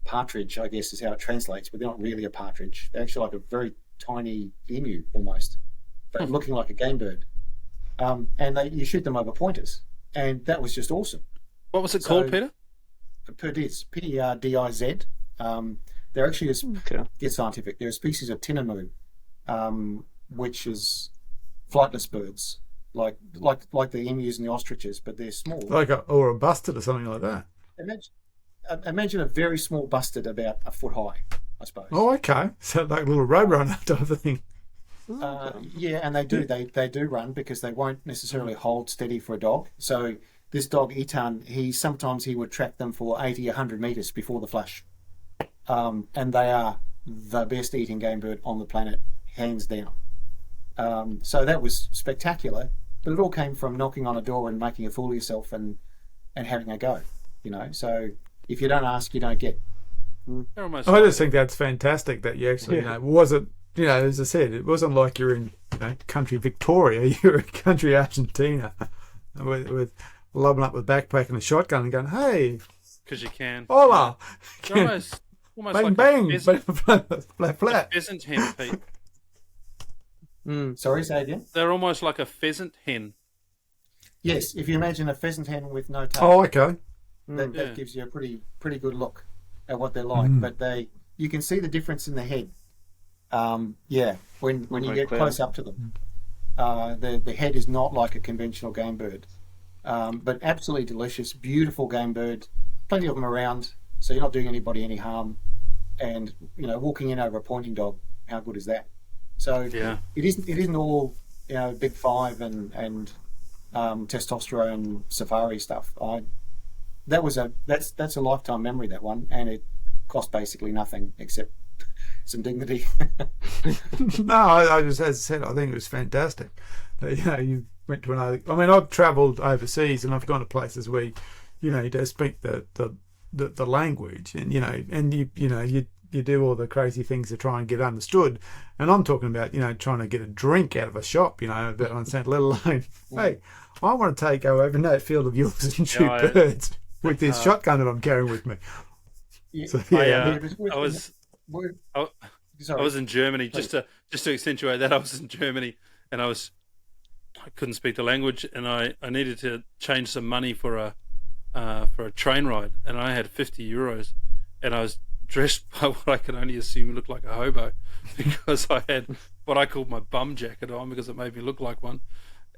partridge, I guess is how it translates, but they're not really a partridge. They're actually like a very tiny emu almost, but looking like a game bird. And you shoot them over pointers, and that was just awesome. What was it called, Peter? Perdiz, P-E-R-D-I-Z. They're actually, get scientific, they're a species of tinamou, which is flightless birds, like the emus and the ostriches, but they're small. Or a bustard or something like that. Imagine a very small bustard about a foot high, I suppose. Oh, okay. So like a little roadrunner type of thing. Yeah, and they do run because they won't necessarily hold steady for a dog. So this dog, Itan, sometimes he would track them for 80, 100 metres before the flush. And they are the best eating game bird on the planet, hands down. So that was spectacular, but it all came from knocking on a door and making a fool of yourself and having a go, So if you don't ask, you don't get. I just think that's fantastic that you actually, wasn't, as I said, it wasn't like you're in country Victoria, you're in country Argentina with lobbing up with a backpack and a shotgun and going, hey. Because you can. Hola. Almost bang, like bang, a flat. pheasant hen, Pete. Sorry, say again? They're almost like a pheasant hen. Yes, if you imagine a pheasant hen with no tail. Oh, okay. That gives you a pretty good look at what they're like. But you can see the difference in the head. When you get close up to them. The head is not like a conventional game bird. But absolutely delicious, beautiful game bird. Plenty of them around, so you're not doing anybody any harm. And walking in over a pointing dog, how good is that? So it isn't all big five and testosterone safari stuff. That's a lifetime memory, that one, and it cost basically nothing except some dignity. No, I just, as I said, I think it was fantastic. You went to another. I mean, I've travelled overseas and I've gone to places where, you don't speak the language, and you do all the crazy things to try and get understood. And I'm talking about, trying to get a drink out of a shop, that understand, let alone, hey, I want to go over that field of yours and shoot birds with this shotgun that I'm carrying with me. I was in Germany, just to accentuate that. I was in Germany and I couldn't speak the language, and I needed to change some money for a train ride, and I had 50 euros, and I was dressed by what I could only assume looked like a hobo, because I had what I called my bum jacket on because it made me look like one,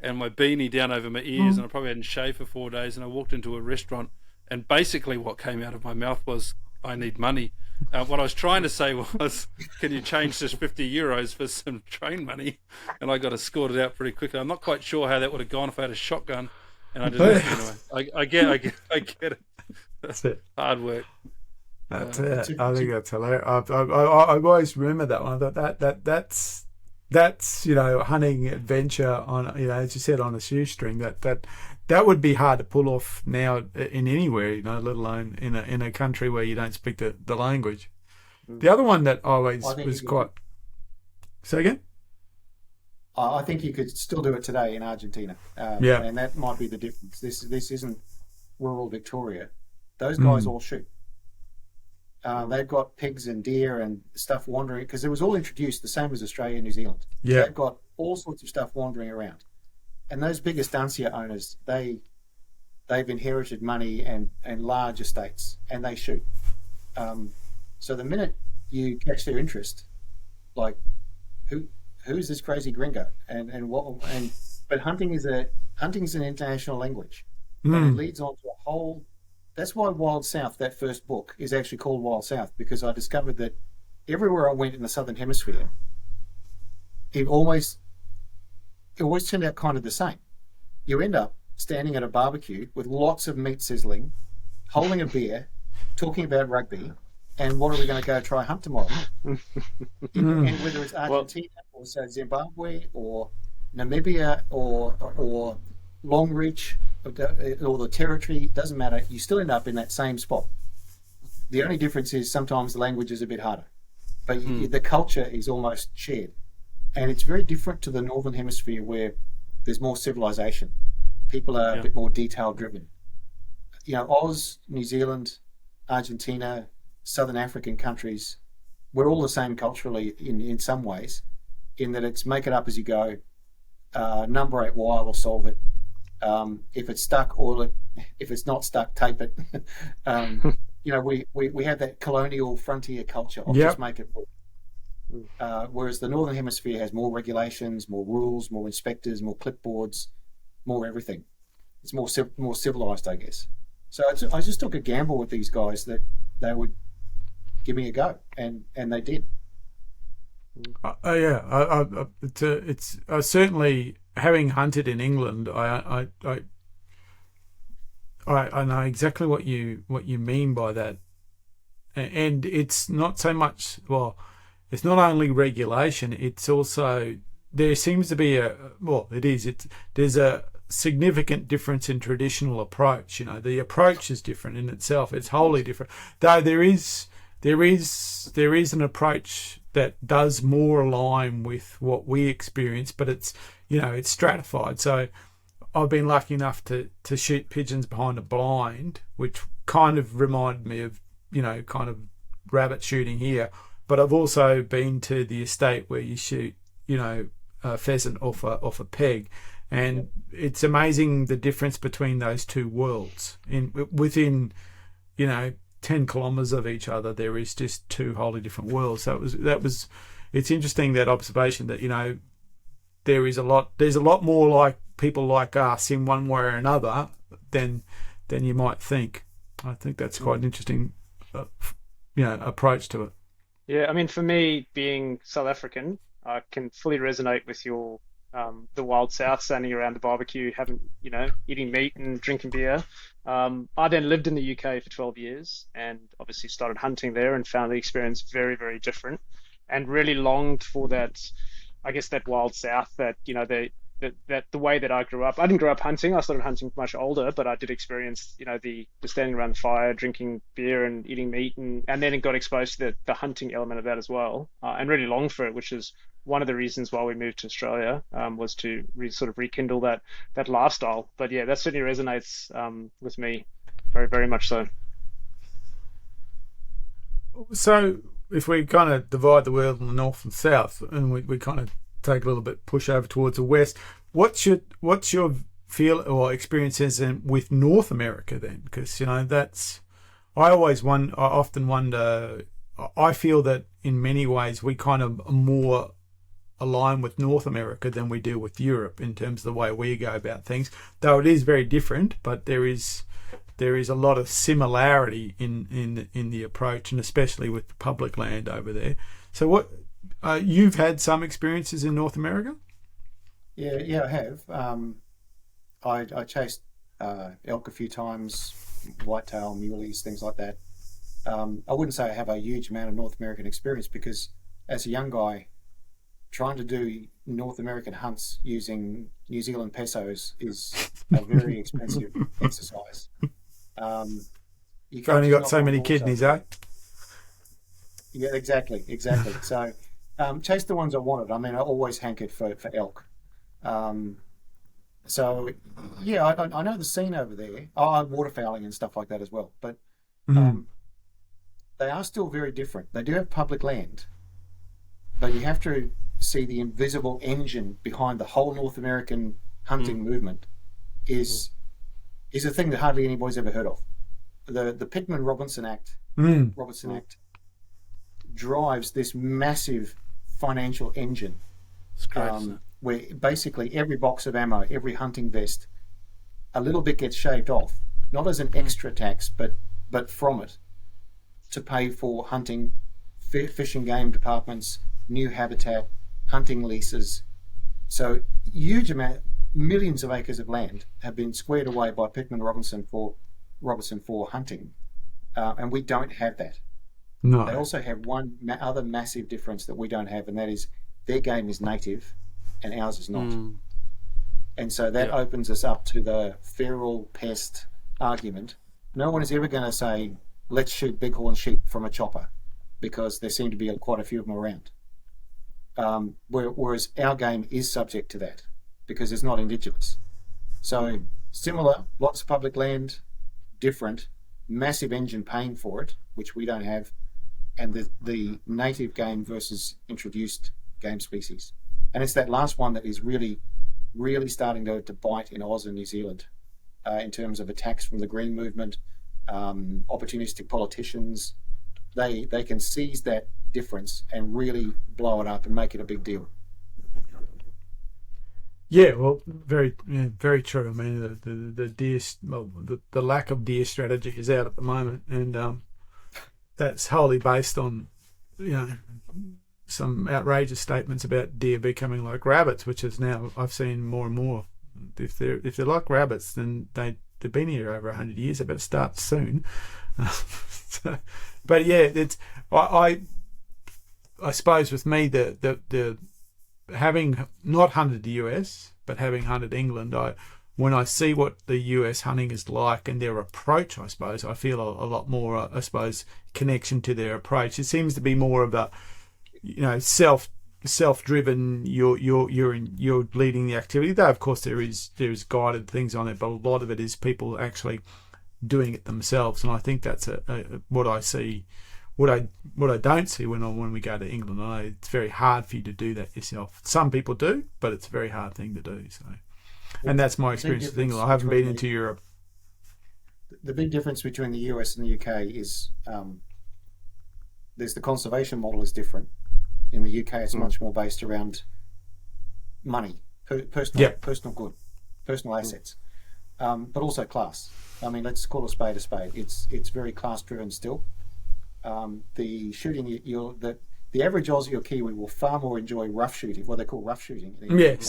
and my beanie down over my ears, and I probably hadn't shaved for 4 days, and I walked into a restaurant, and basically what came out of my mouth was, I need money. What I was trying to say was, can you change this 50 euros for some train money? And I got escorted out pretty quickly. I'm not quite sure how that would have gone if I had a shotgun. And I just anyway. I get it. That's it. Hard work. That's it. I think that's hilarious. I always remember that one. That's hunting adventure on, as you said, on a shoestring. That would be hard to pull off now in anywhere, let alone in a country where you don't speak the language. The other one that always was quite. Say again? I think you could still do it today in Argentina. And that might be the difference. This isn't rural Victoria. Those guys all shoot. They've got pigs and deer and stuff wandering, because it was all introduced the same as Australia and New Zealand. Yeah. They've got all sorts of stuff wandering around. And those big estancia owners, they've inherited money and large estates, and they shoot. So the minute you catch their interest, like who's this crazy gringo, but hunting is an international language, and it leads on to a whole. That's why Wild South, that first book, is actually called Wild South, because I discovered that everywhere I went in the Southern Hemisphere, it always turned out kind of the same. You end up standing at a barbecue with lots of meat sizzling, holding a beer, talking about rugby, and what are we going to go try hunt tomorrow? And whether it's Argentina or say Zimbabwe or Namibia or Longreach or the territory, doesn't matter. You still end up in that same spot. The only difference is sometimes the language is a bit harder, but the culture is almost shared. And it's very different to the Northern Hemisphere where there's more civilization. People are a bit more detail driven. You know, Oz, New Zealand, Argentina, Southern African countries, we're all the same culturally in some ways, in that it's make it up as you go. Number 8 wire will solve it. If it's stuck, oil it. If it's not stuck, tape it. You know, we have that colonial frontier culture of just make it work. Whereas the Northern Hemisphere has more regulations, more rules, more inspectors, more clipboards, more everything. It's more civilized, I guess. So I just took a gamble with these guys that they would give me a go, and they did. It's certainly, having hunted in England, I know exactly what you mean by that, and it's not so much, well, it's not only regulation, it's also, there seems to be there's a significant difference in traditional approach. You know, the approach is different in itself. It's wholly different. Though there is an approach that does more align with what we experience, but it's, you know, it's stratified. So I've been lucky enough to shoot pigeons behind a blind, which kind of reminded me of, you know, kind of rabbit shooting here. But I've also been to the estate where you shoot, you know, a pheasant off a peg. And it's amazing the difference between those two worlds. Within, you know, 10 kilometres of each other, there is just two wholly different worlds. So it's interesting, that observation that, you know, there's a lot more like people like us in one way or another than you might think. I think that's quite an interesting, approach to it. Yeah, I mean, for me, being South African, I can fully resonate with your the wild south, standing around the barbecue, eating meat and drinking beer. I then lived in the UK for 12 years and obviously started hunting there and found the experience very, very different, and really longed for that, I guess, that wild south, that, you know, the way that I grew up. I didn't grow up hunting. I started hunting much older, but I did experience, you know, the standing around the fire, drinking beer and eating meat, and then it got exposed to the hunting element of that as well, and really longed for it, which is one of the reasons why we moved to Australia, was to sort of rekindle that lifestyle. But yeah, that certainly resonates with me very, very much so. So if we kind of divide the world in the north and south, and we kind of take a little bit push over towards the west, what's your feel or experiences with North America then? Because, you know, I often wonder, I feel that in many ways we kind of more align with North America than we do with Europe in terms of the way we go about things, though it is very different. But there is a lot of similarity in the approach, and especially with the public land over there. So what you've had some experiences in North America? Yeah, I have. I chased elk a few times, whitetail, muleys, things like that. I wouldn't say I have a huge amount of North American experience, because as a young guy, trying to do North American hunts using New Zealand pesos is a very expensive exercise. You've only got so many kidneys, eh? Yeah, exactly. So chased the ones I wanted. I mean, I always hankered for elk. So yeah, I know the scene over there. Waterfowling and stuff like that as well. But they are still very different. They do have public land, but you have to see the invisible engine behind the whole North American hunting movement is a thing that hardly anybody's ever heard of. The Pittman-Robertson Act drives this massive financial engine, where basically every box of ammo, every hunting vest, a little bit gets shaved off, not as an extra tax, but from it, to pay for hunting, fish and game departments, new habitat, hunting leases. So huge amount, millions of acres of land have been squared away by Pittman Robertson for hunting, and we don't have that. No. They also have one other massive difference that we don't have, and that is their game is native and ours is not. And so that opens us up to the feral pest argument. No one is ever going to say, let's shoot bighorn sheep from a chopper, because there seem to be quite a few of them around. Whereas our game is subject to that because it's not indigenous. So similar, lots of public land, different, massive engine paying for it, which we don't have, and the native game versus introduced game species. And it's that last one that is really, really starting to bite in Oz and New Zealand in terms of attacks from the Green Movement, opportunistic politicians. They can seize that difference and really blow it up and make it a big deal. Yeah, well, very true. I mean, the deer, the lack of deer strategy is out at the moment, and that's wholly based on, some outrageous statements about deer becoming like rabbits, which is now I've seen more and more. If they're like rabbits, then they've been here over 100 years. They better start soon. But yeah, it's I suppose with me the having not hunted the US but having hunted England, when I see what the US hunting is like and their approach, I suppose I feel a lot more connection to their approach. It seems to be more of a self-driven. You're leading the activity. Though of course there is guided things on it, but a lot of it is people actually doing it themselves. And I think that's what I see. What I don't see when we go to England. I know it's very hard for you to do that yourself. Some people do, but it's a very hard thing to do. So, and that's my experience with England. I haven't been into Europe. The big difference between the US and the UK is there's the conservation model is different. In the UK, it's much more based around money, personal good, personal assets, but also class. I mean, let's call a spade a spade. It's very class driven still. The shooting, the average Aussie or Kiwi will far more enjoy rough shooting, what they call rough shooting in the UK,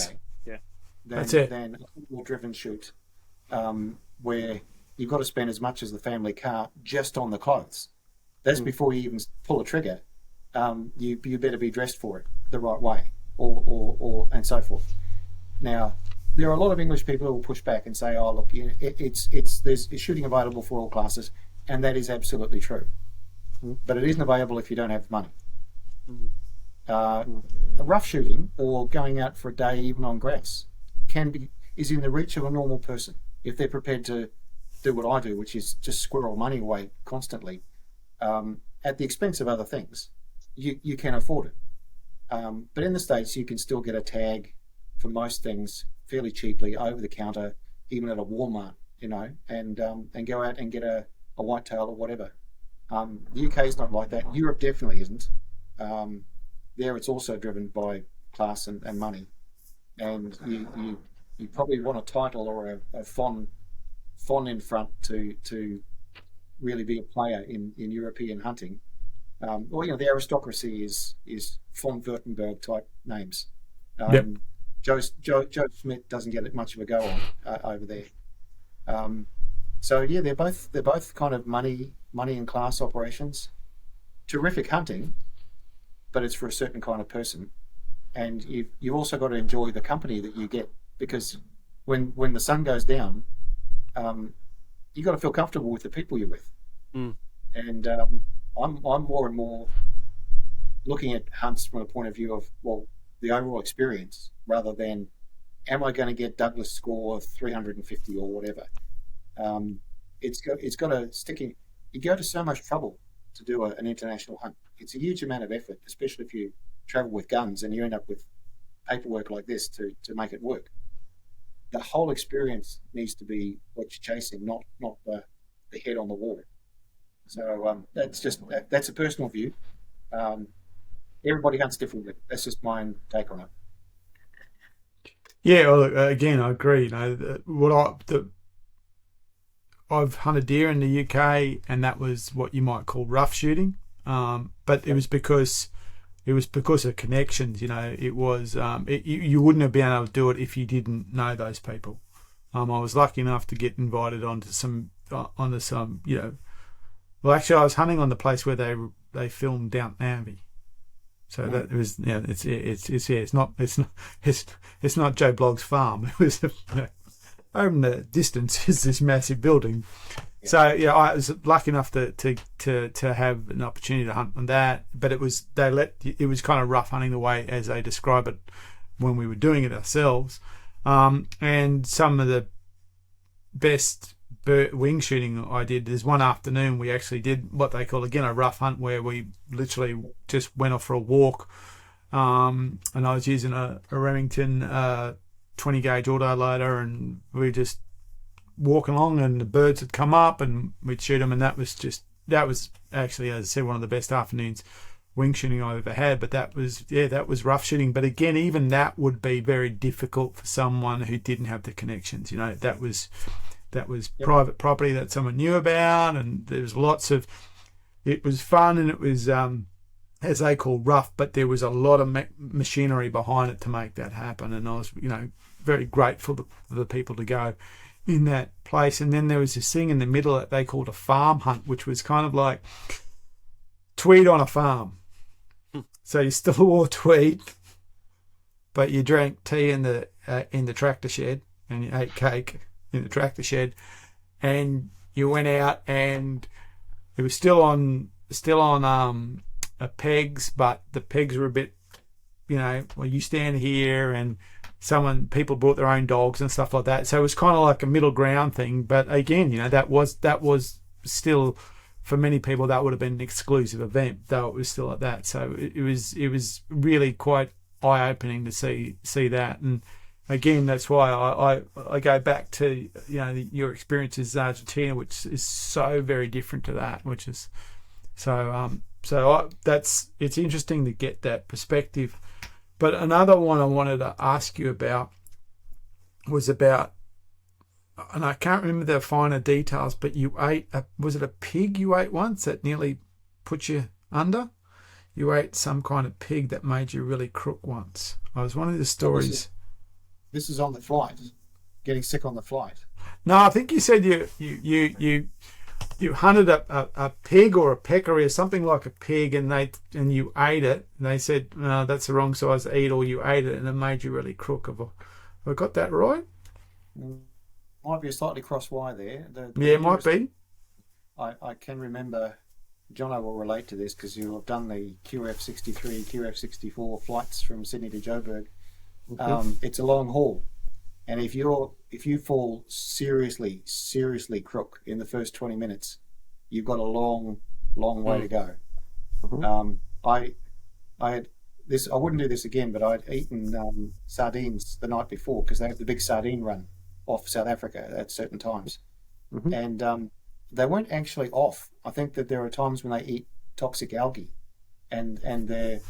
than a football-driven shoot, where you've got to spend as much as the family car just on the clothes. That's before you even pull a trigger. You better be dressed for it the right way, or and so forth. Now, there are a lot of English people who will push back and say, "Oh, look, there's shooting available for all classes," and that is absolutely true. But it isn't available if you don't have money. Rough shooting or going out for a day even on grass is in the reach of a normal person if they're prepared to do what I do, which is just squirrel money away constantly at the expense of other things. You can afford it. But in the States, you can still get a tag for most things fairly cheaply over the counter, even at a Walmart, and go out and get a whitetail or whatever. The UK is not like that. Europe definitely isn't. There, it's also driven by class and money, and you probably want a title or a fon in front to really be a player in European hunting. The aristocracy is von Württemberg type names. Joe Schmidt doesn't get much of a go on over there. So yeah, they're both kind of money and class operations. Terrific hunting, but it's for a certain kind of person, and you've also got to enjoy the company that you get, because when the sun goes down, you got to feel comfortable with the people you're with. And I'm more and more looking at hunts from a point of view of the overall experience rather than am I going to get Douglas score 350 or whatever. It's got a sticking. You go to so much trouble to do an international hunt. It's a huge amount of effort, especially if you travel with guns and you end up with paperwork like this to make it work. The whole experience needs to be what you're chasing, not the head on the wall. So that's a personal view. Everybody hunts differently. That's just my own take on it. Yeah, well, again, I agree. I've hunted deer in the UK, and that was what you might call rough shooting. But it was because of connections. It was you wouldn't have been able to do it if you didn't know those people. I was lucky enough to get invited onto some Well, actually, I was hunting on the place where they filmed Downton Abbey. So that was it's not Joe Blogg's farm. It was over in the distance is this massive building. Yeah. So I was lucky enough to have an opportunity to hunt on that. But it was kind of rough hunting the way as they describe it when we were doing it ourselves. And some of the best wing shooting I did is one afternoon we actually did what they call again a rough hunt, where we literally just went off for a walk, and I was using a Remington 20 gauge autoloader, and we just walking along and the birds would come up and we'd shoot them, and that was actually, as I said, one of the best afternoons wing shooting I've ever had. But that was rough shooting. But again, even that would be very difficult for someone who didn't have the connections. That was private property that someone knew about, and there was it was fun, and it was as they call rough, but there was a lot of machinery behind it to make that happen. And I was very grateful for the people to go in that place. And then there was this thing in the middle that they called a farm hunt, which was kind of like tweed on a farm. So you still wore tweed, but you drank tea in the tractor shed, and you ate cake in the tractor shed, and you went out, and it was still on pegs, but the pegs were a bit, well, you stand here, and people brought their own dogs and stuff like that. So it was kind of like a middle ground thing. But again, that was still, for many people, that would have been an exclusive event, though it was still like that. So it was really quite eye-opening to see that. And again, that's why I go back to your experiences in Argentina, which is so very different to that, which is it's interesting to get that perspective. But another one I wanted to ask you about was about, and I can't remember the finer details, but you ate was it a pig you ate once that nearly put you under? You ate some kind of pig that made you really crook once. I was one of the stories. This is on the flight, getting sick on the flight. No, I think you said you hunted a pig or a peccary or something like a pig, and you ate it. And they said, no, that's the wrong size to eat, or you ate it and it made you really crook. Have I got that right? Might be a slightly cross wire there. It might be. I can remember, Jono will relate to this because you'll have done the QF63, QF64 flights from Sydney to Joburg. It's a long haul, and if you fall seriously crook in the first 20 minutes, you've got a long way to go. I had this. I wouldn't do this again, but I'd eaten sardines the night before because they have the big sardine run off South Africa at certain times, and they weren't actually off. I think that there are times when they eat toxic algae, and they're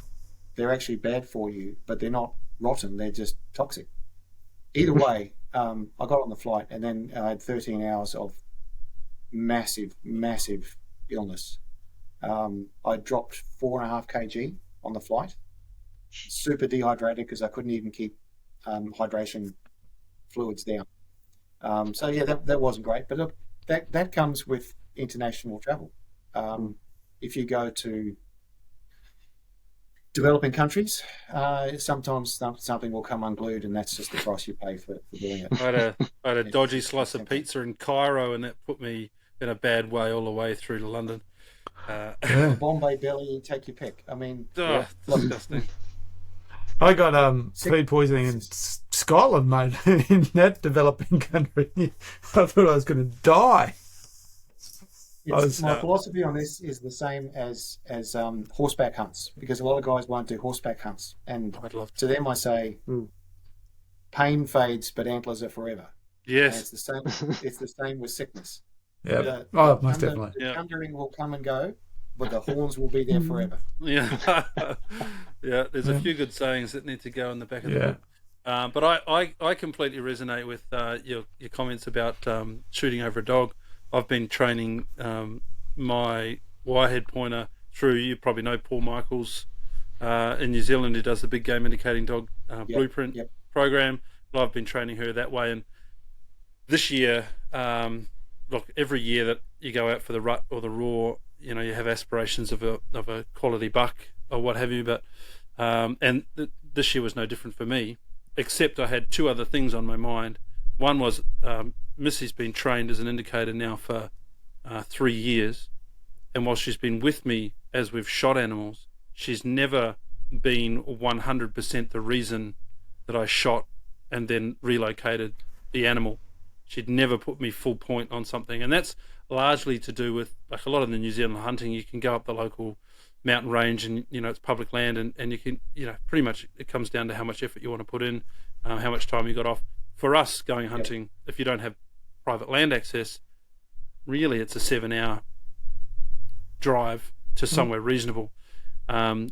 actually bad for you, but they're not rotten, they're just toxic. Either way, I got on the flight, and then I had 13 hours of massive illness. I dropped 4.5 kg on the flight, super dehydrated because I couldn't even keep hydration fluids down. So yeah, that wasn't great, but look, that comes with international travel. If you go to developing countries, sometimes something will come unglued, and that's just the price you pay for doing it. I had a dodgy slice of pizza in Cairo, and that put me in a bad way all the way through to London. Bombay belly, take your pick. I mean, disgusting. I got food poisoning in Scotland, mate, in that developing country. I thought I was going to die. My philosophy on this is the same as horseback hunts, because a lot of guys won't do horseback hunts, and to them I say, pain fades, but antlers are forever. Yes, and it's the same. It's the same with sickness. Yeah, most definitely. The thundering will come and go, but the horns will be there forever. Yeah, yeah. There's a few good sayings that need to go in the back of the book. But I completely resonate with your comments about shooting over a dog. I've been training my wirehead pointer through, you probably know Paul Michaels in New Zealand, who does the big game indicating dog blueprint program. I've been training her that way, and this year, look, every year that you go out for the rut or the raw, you have aspirations of a quality buck or what have you, but and this year was no different for me, except I had two other things on my mind. One was Missy's been trained as an indicator now for 3 years, and while she's been with me as we've shot animals, she's never been 100% the reason that I shot and then relocated the animal. She'd never put me full point on something, and that's largely to do with, like, a lot of the New Zealand hunting, you can go up the local mountain range and it's public land, and you can pretty much it comes down to how much effort you want to put in, how much time you got off. For us going hunting, if you don't have private land access, really it's a 7-hour drive to somewhere reasonable,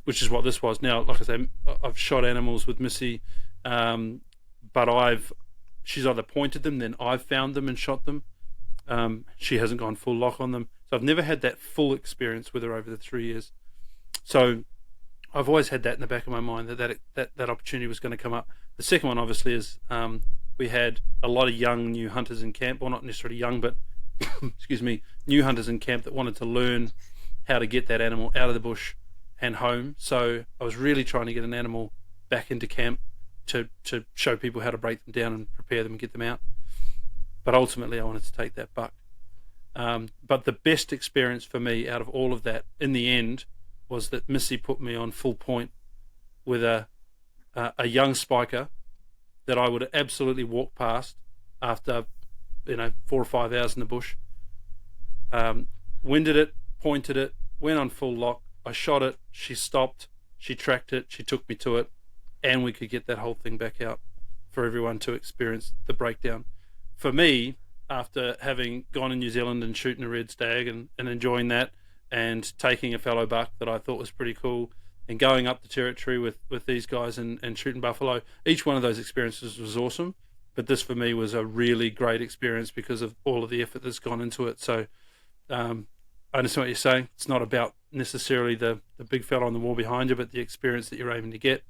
which is what this was. Now, like I say, I've shot animals with Missy, but she's either pointed them, then I've found them and shot them. She hasn't gone full lock on them, so I've never had that full experience with her over the 3 years. So I've always had that in the back of my mind, that opportunity was going to come up. The second one, obviously, is we had a lot of young new hunters in camp, well, not necessarily young, but excuse me, new hunters in camp that wanted to learn how to get that animal out of the bush and home. So I was really trying to get an animal back into camp to show people how to break them down and prepare them and get them out. But ultimately I wanted to take that buck. But the best experience for me out of all of that in the end was that Missy put me on full point with a young spiker that I would absolutely walk past after 4 or 5 hours in the bush. Winded it, pointed it, went on full lock. I shot it, she stopped, she tracked it, she took me to it, and we could get that whole thing back out for everyone to experience the breakdown. For me, after having gone in New Zealand and shooting a red stag and enjoying that, and taking a fallow buck that I thought was pretty cool, and going up the territory with these guys and shooting buffalo, each one of those experiences was awesome. But this for me was a really great experience because of all of the effort that's gone into it. So I understand what you're saying. It's not about necessarily the big fella on the wall behind you, but the experience that you're aiming to get.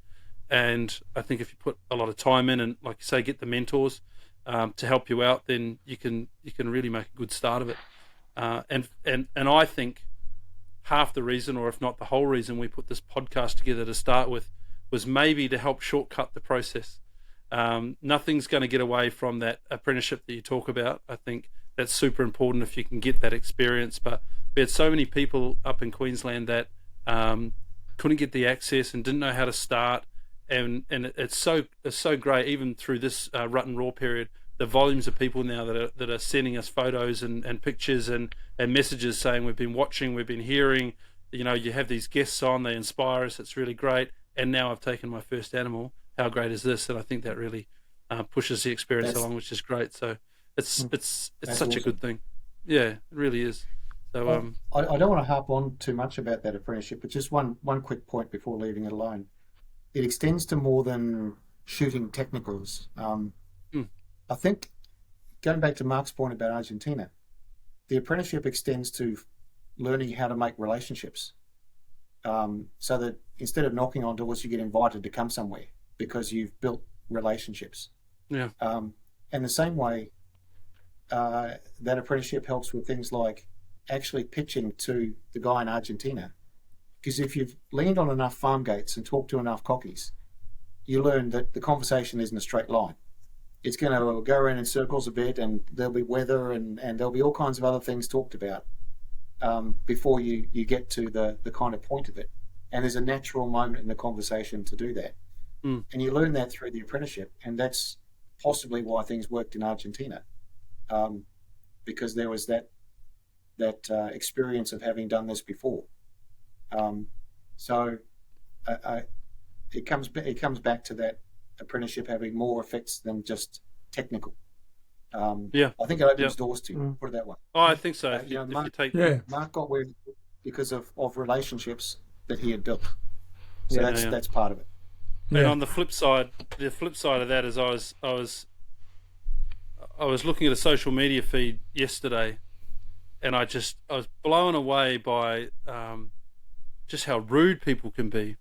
And I think if you put a lot of time in and, like you say, get the mentors to help you out, then you can really make a good start of it. And I think half the reason, or if not the whole reason, we put this podcast together to start with was maybe to help shortcut the process. Nothing's going to get away from that apprenticeship that you talk about. I think that's super important if you can get that experience. But we had so many people up in Queensland that couldn't get the access and didn't know how to start. And it's so great, even through this rut and raw period, the volumes of people now that are sending us photos and pictures and messages saying we've been watching, we've been hearing, you have these guests on, they inspire us, it's really great. And now I've taken my first animal. How great is this? And I think that really pushes the experience along, which is great. So it's such awesome. A good thing. Yeah, it really is. So I don't want to harp on too much about that apprenticeship, but just one quick point before leaving it alone. It extends to more than shooting technicals. I think, going back to Mark's point about Argentina, the apprenticeship extends to learning how to make relationships, so that instead of knocking on doors, you get invited to come somewhere because you've built relationships. Yeah. And the same way, that apprenticeship helps with things like actually pitching to the guy in Argentina. Because if you've leaned on enough farm gates and talked to enough cockies, you learn that the conversation isn't a straight line. It's going to go around in circles a bit, and there'll be weather and there'll be all kinds of other things talked about before you get to the kind of point of it. And there's a natural moment in the conversation to do that. And you learn that through the apprenticeship, and that's possibly why things worked in Argentina, because there was that experience of having done this before. So it comes back to that apprenticeship having more effects than just technical. I think it opens doors to you, put it that way. Oh, I think so. Mark got where because of relationships that he had built. So that's part of it. And on the flip side of that is I was looking at a social media feed yesterday, and I was blown away by just how rude people can be.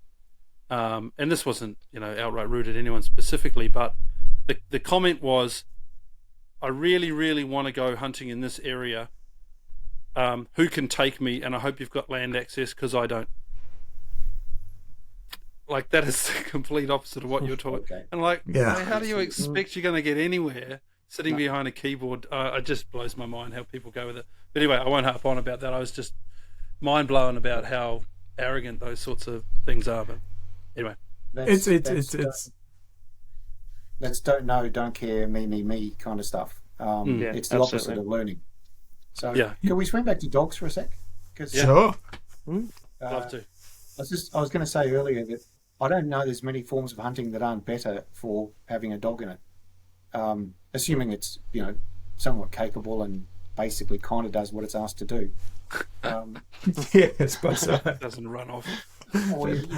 And this wasn't, outright rude at anyone specifically, but the comment was, I really, really want to go hunting in this area, who can take me, and I hope you've got land access because I don't. Like, that is the complete opposite of what you're talking. Okay. And like, Yeah. how do you expect you're going to get anywhere sitting behind a keyboard? It just blows my mind how people go with it. But anyway, I won't harp on about that. I was just mind blown about how arrogant those sorts of things are. But anyway, It's that's don't know, don't care, me kind of stuff. Yeah, it's the opposite of learning. So can we swing back to dogs for a sec? Sure. love to. I was going to say earlier that I don't know there's many forms of hunting that aren't better for having a dog in it, assuming it's somewhat capable and basically kind of does what it's asked to do. Yeah, I suppose so. Doesn't run off. Or, Eat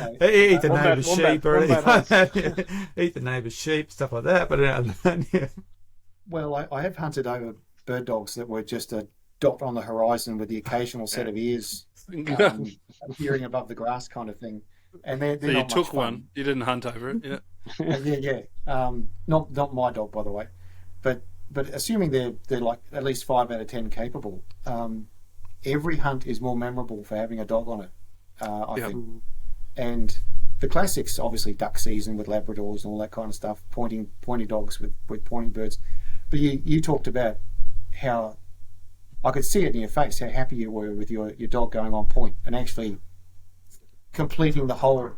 the neighbour's sheep or wombat anything. Eat the neighbour's sheep, stuff like that. But yeah. Well, I have hunted over bird dogs that were just a dot on the horizon with the occasional set of ears appearing above the grass kind of thing. And they're So you not took much fun. one. You didn't hunt over it. Yeah. Yeah. Not my dog, by the way. But assuming they're like at least 5 out of 10 capable, every hunt is more memorable for having a dog on it. I think. And the classics, obviously, duck season with Labradors and all that kind of stuff, pointy dogs with pointing birds. But you talked about how I could see it in your face, how happy you were with your dog going on point and actually completing the whole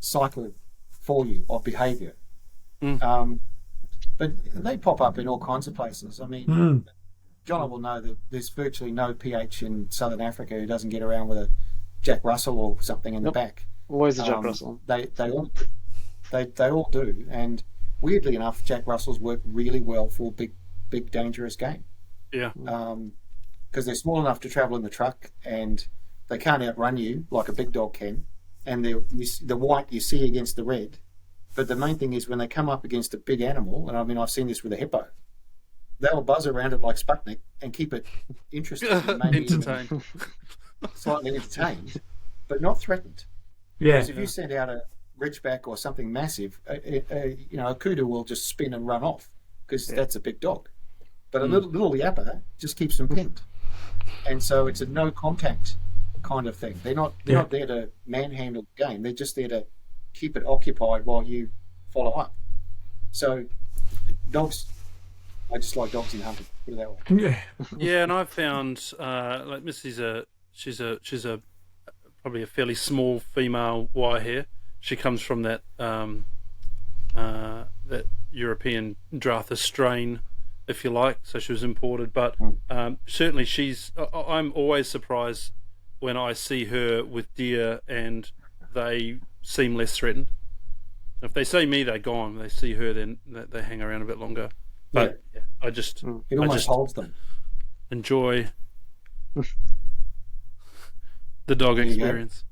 cycle for you of behaviour. But they pop up in all kinds of places. I mean, Jono will know that there's virtually no PH in Southern Africa who doesn't get around with a Jack Russell or something in the back. Always a Jack Russell. They all do, and weirdly enough, Jack Russells work really well for big dangerous game. Yeah. Because they're small enough to travel in the truck, and they can't outrun you like a big dog can. And the white you see against the red. But the main thing is when they come up against a big animal, and I mean I've seen this with a hippo, they'll buzz around it like Sputnik and keep it interested, and maybe Entertained. slightly entertained, but not threatened. Yeah. Because if you send out a ridgeback or something massive, a kudu will just spin and run off because that's a big dog. But a little yapper just keeps them pinned, and so it's a no contact kind of thing. They're not there to manhandle the game. They're just there to keep it occupied while you follow up. So dogs, I just like dogs in hunting. Put it that way. Yeah. Yeah, and I've found like Missy's she's probably a fairly small female wire hair. She comes from that that European Drathis strain, if you like. So she was imported, but certainly I'm always surprised when I see her with deer and they seem less threatened. If they see me, they're gone. If they see her, then they hang around a bit longer. But I just It almost holds them. enjoy the dog experience.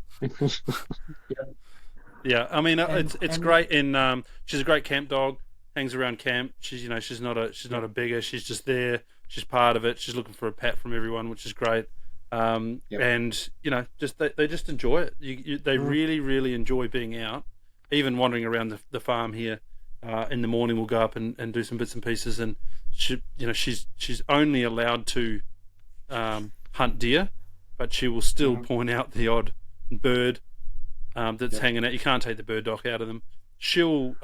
Yeah, I mean it's great. And she's a great camp dog. Hangs around camp. She's not a bigger. She's just there. She's part of it. She's looking for a pat from everyone, which is great. And just they just enjoy it. They really, really enjoy being out. Even wandering around the farm here in the morning, we'll go up and do some bits and pieces. And she's only allowed to hunt deer, but she will still point out the odd bird that's hanging out. You can't take the bird dog out of them. She'll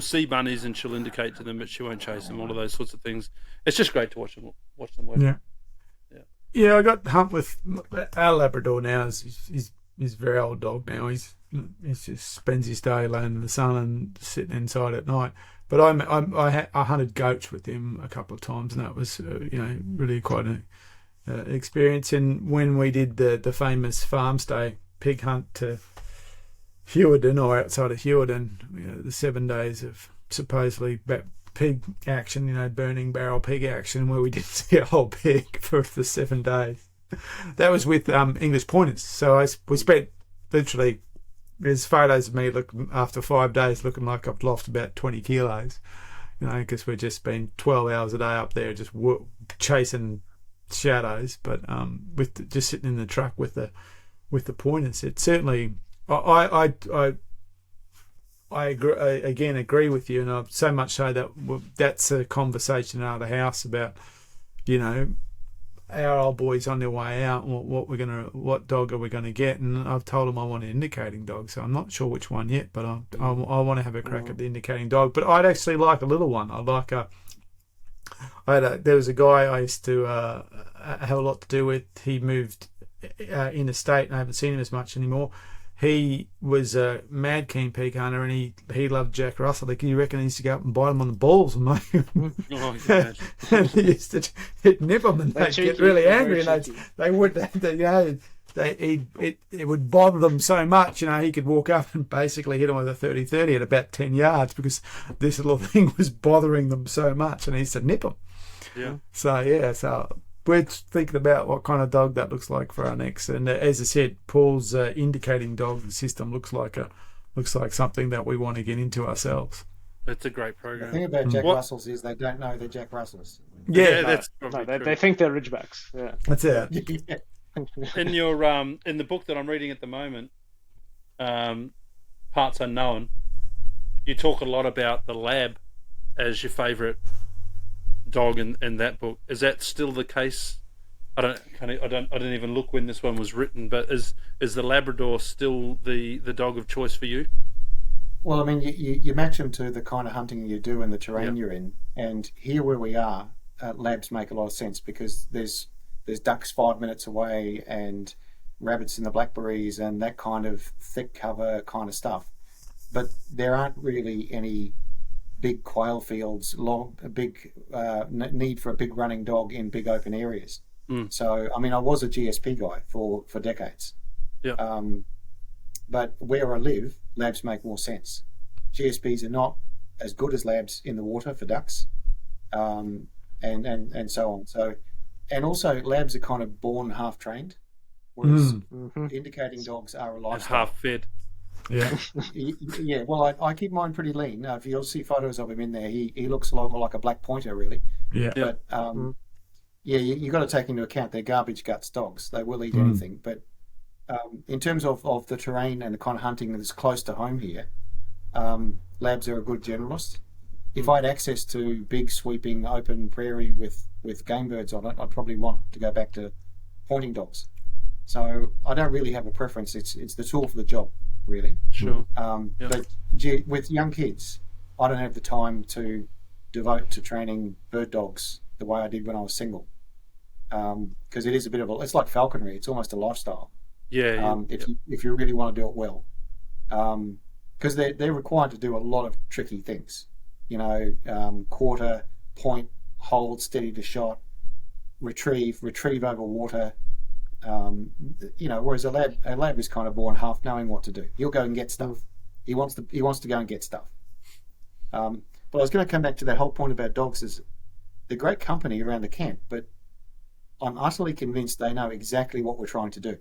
see bunnies and she'll indicate to them, but she won't chase them. All of those sorts of things. It's just great to watch them work. Yeah, I got to hunt with our Labrador now. He's a very old dog now. He just spends his day laying in the sun and sitting inside at night. But I hunted goats with him a couple of times, and that was really quite an experience. And when we did the famous farm stay pig hunt to Hewarden or outside of Hewarden, the 7 days of supposedly pig action, burning barrel pig action, where we didn't see a whole pig for the 7 days. That was with English pointers. So we spent literally, there's photos of me after 5 days looking like I've lost about 20 kilos, because we've just been 12 hours a day up there just chasing shadows. But just sitting in the truck with the pointers, it certainly, I agree with you, and so much so that that's a conversation out of the house about, our old boys on their way out, what dog are we gonna get? And I've told them I want an indicating dog, so I'm not sure which one yet, but I want to have a crack at the indicating dog. But I'd actually like a little one. I'd like there was a guy I used to have a lot to do with. He moved interstate, and I haven't seen him as much anymore. He was a mad keen peak hunter, and he loved Jack Russell. Like, you reckon he used to go up and bite him on the balls and and he used to he'd nip them, and they'd get really angry, and they would, it would bother them so much. He could walk up and basically hit them with a 30-30 at about 10 yards because this little thing was bothering them so much, and he used to nip them. Yeah. So we're thinking about what kind of dog that looks like for our next. And as I said, Paul's indicating dog system looks like something that we want to get into ourselves. It's a great program. The thing about Jack Russells is they don't know they're Jack Russells. Yeah, that's they think they're Ridgebacks. Yeah, that's it. In your in the book that I'm reading at the moment, Parts Unknown, you talk a lot about the lab as your favourite dog in that book. Is that still the case? I didn't even look when this one was written, but is the Labrador still the dog of choice for you? Well, I mean, you match them to the kind of hunting you do and the terrain you're in, and here where we are, labs make a lot of sense because there's ducks 5 minutes away and rabbits in the blackberries and that kind of thick cover kind of stuff, but there aren't really any big quail fields, big need for a big running dog in big open areas. So, I mean, I was a GSP guy for decades. Yeah. But where I live, labs make more sense. GSPs are not as good as labs in the water for ducks, and so on. So, and also labs are kind of born half trained, whereas indicating dogs are a lifestyle. And half fed. Yeah. Yeah, well, I keep mine pretty lean. Now, if you'll see photos of him in there, he looks a lot more like a black pointer, really. Yeah. But you got to take into account they're garbage guts dogs. They will eat anything. But in terms of the terrain and the kind of hunting that's close to home here, labs are a good generalist. If I had access to big sweeping open prairie with game birds on it, I'd probably want to go back to pointing dogs. So I don't really have a preference. It's the tool for the job, really. Sure. But with young kids, I don't have the time to devote to training bird dogs the way I did when I was single. Because it is a bit of it's like falconry. It's almost a lifestyle. Yeah. If you really want to do it well, because they're required to do a lot of tricky things. Quarter, point, hold, steady to shot, retrieve over water. Whereas a lab is kind of born half knowing what to do. He'll go and get stuff. He wants to go and get stuff. But I was going to come back to that whole point about dogs. Is they're great company around the camp, but I'm utterly convinced they know exactly what we're trying to do.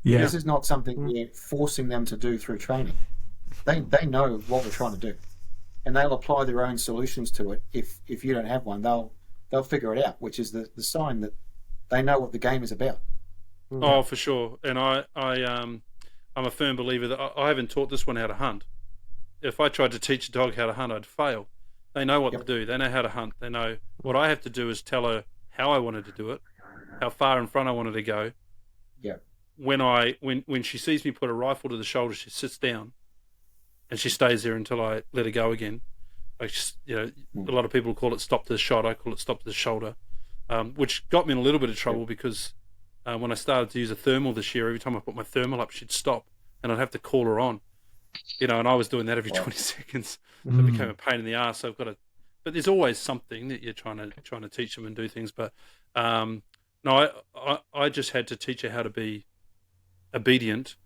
Yeah. This is not something we're forcing them to do through training. They know what we're trying to do, and they'll apply their own solutions to it. If you don't have one, they'll figure it out, which is the sign that they know what the game is about. Oh, for sure. And I'm a firm believer that I haven't taught this one how to hunt. If I tried to teach a dog how to hunt, I'd fail. They know what to do. They know how to hunt. They know what I have to do is tell her how I wanted to do it, how far in front I wanted to go. Yeah. When she sees me put a rifle to the shoulder, she sits down, and she stays there until I let her go again. A lot of people call it stop to the shot. I call it stop to the shoulder, which got me in a little bit of trouble because when I started to use a thermal this year, every time I put my thermal up, she'd stop, and I'd have to call her on. And I was doing that every 20 seconds. It became a pain in the ass. So I've got to, but there's always something that you're trying to teach them and do things. But no, I just had to teach her how to be obedient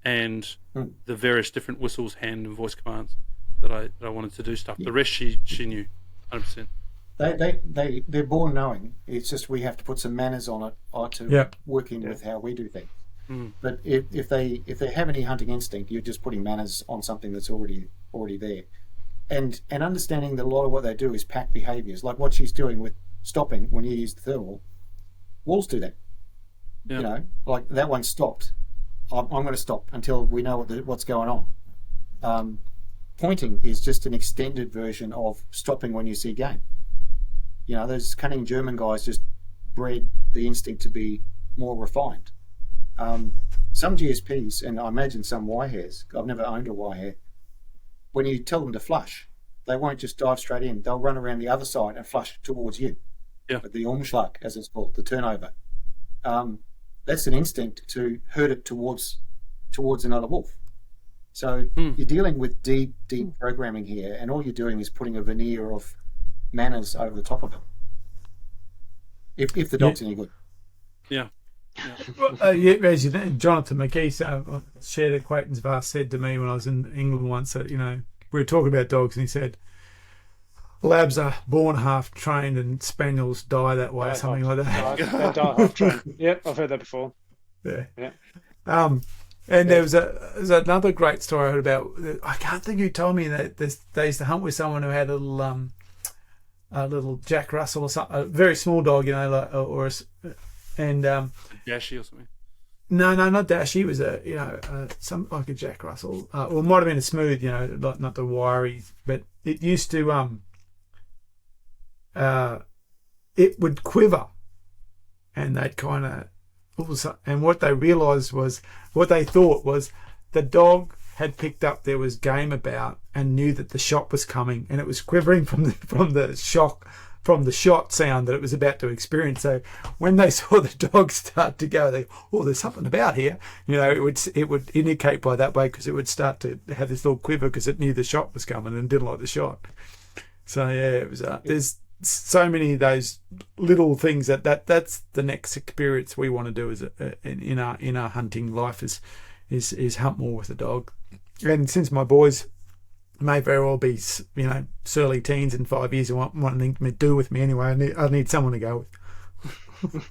and the various different whistles, hand and voice commands that I wanted to do stuff. The rest she knew 100%. They're born knowing. It's just we have to put some manners on it or to work in with how we do things. But if they have any hunting instinct, you're just putting manners on something that's already there, and understanding that a lot of what they do is pack behaviours, like what she's doing with stopping when you use the thermal. Wolves do that. Like that one stopped. I'm going to stop until we know what's going on. Pointing is just an extended version of stopping when you see game. Those cunning German guys just bred the instinct to be more refined. Some GSPs, and I imagine some Y-hairs, I've never owned a Y-hair, when you tell them to flush, they won't just dive straight in. They'll run around the other side and flush towards you. Yeah. The Umschlag, as it's called, the turnover. That's an instinct to herd it towards another wolf. So you're dealing with deep programming here, and all you're doing is putting a veneer of manners over the top of it. If the dog's any good. Yeah. As you know, Jonathan McGee, shared acquaintance of ours, said to me when I was in England once that, we were talking about dogs, and he said, labs are born half trained and spaniels die that way, something like that. They die half trained. Yep, I've heard that before. Yeah. Yeah. And there's another great story I heard about. I can't think who told me that they used to hunt with someone who had a little Jack Russell or something, a very small dog, and Dashy or something. No, not Dashy. He was some like a Jack Russell, or it might have been a smooth, not the wiry, but it used to it would quiver, and they'd kind of. And what they thought was the dog had picked up there was game about and knew that the shot was coming, and it was quivering from the shot sound that it was about to experience. So when they saw the dog start to go, there's something about here. It would indicate by that way, because it would start to have this little quiver because it knew the shot was coming and didn't like the shot. So yeah, it was. There's so many of those little things that's the next experience we want to do in our hunting life is hunt more with the dog. And since my boys may very well be surly teens in 5 years and want nothing to do with me anyway, I need someone to go with.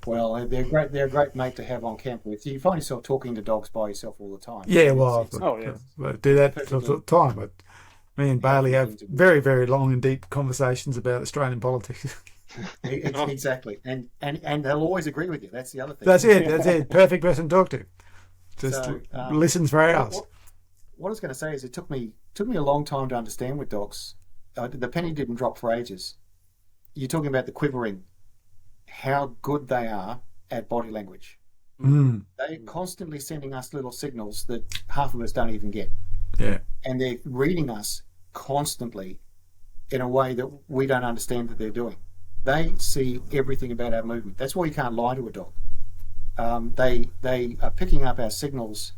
Well, they're a great mate to have on camp with. You find yourself talking to dogs by yourself all the time. Yeah, well, I do that all the time, but me and Bailey have very, very long and deep conversations about Australian politics. Exactly, and they'll always agree with you. That's the other thing. That's it. Perfect person to talk to. Just listens for hours. What I was going to say is, it took me a long time to understand with dogs. The penny didn't drop for ages. You're talking about the quivering, how good they are at body language. They're constantly sending us little signals that half of us don't even get. Yeah. And they're reading us constantly in a way that we don't understand that they're doing. They see everything about our movement. That's why you can't lie to a dog. They are picking up our signals.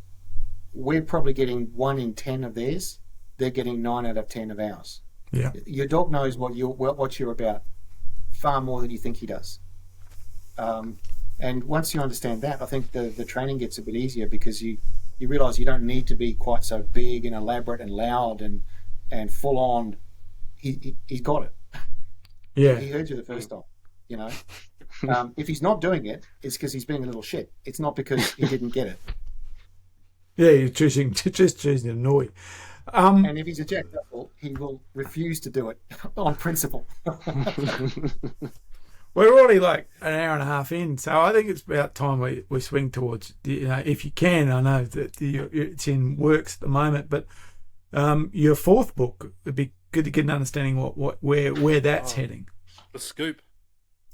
We're probably getting 1 in 10 of theirs. They're getting 9 out of 10 of ours. Yeah. Your dog knows what you're about far more than you think he does. And once you understand that, I think the training gets a bit easier, because you realise you don't need to be quite so big and elaborate and loud and full on. He's got it. Yeah. He heard you the first time, If he's not doing it, it's because he's being a little shit. It's not because he didn't get it. Yeah, you're choosing to annoy. And if he's a Jack Russell, he will refuse to do it on principle. We're already like an hour and a half in, so I think it's about time we swing towards, if you can. I know that it's in works at the moment, but your fourth book, it'd be good to get an understanding where that's heading. The scoop.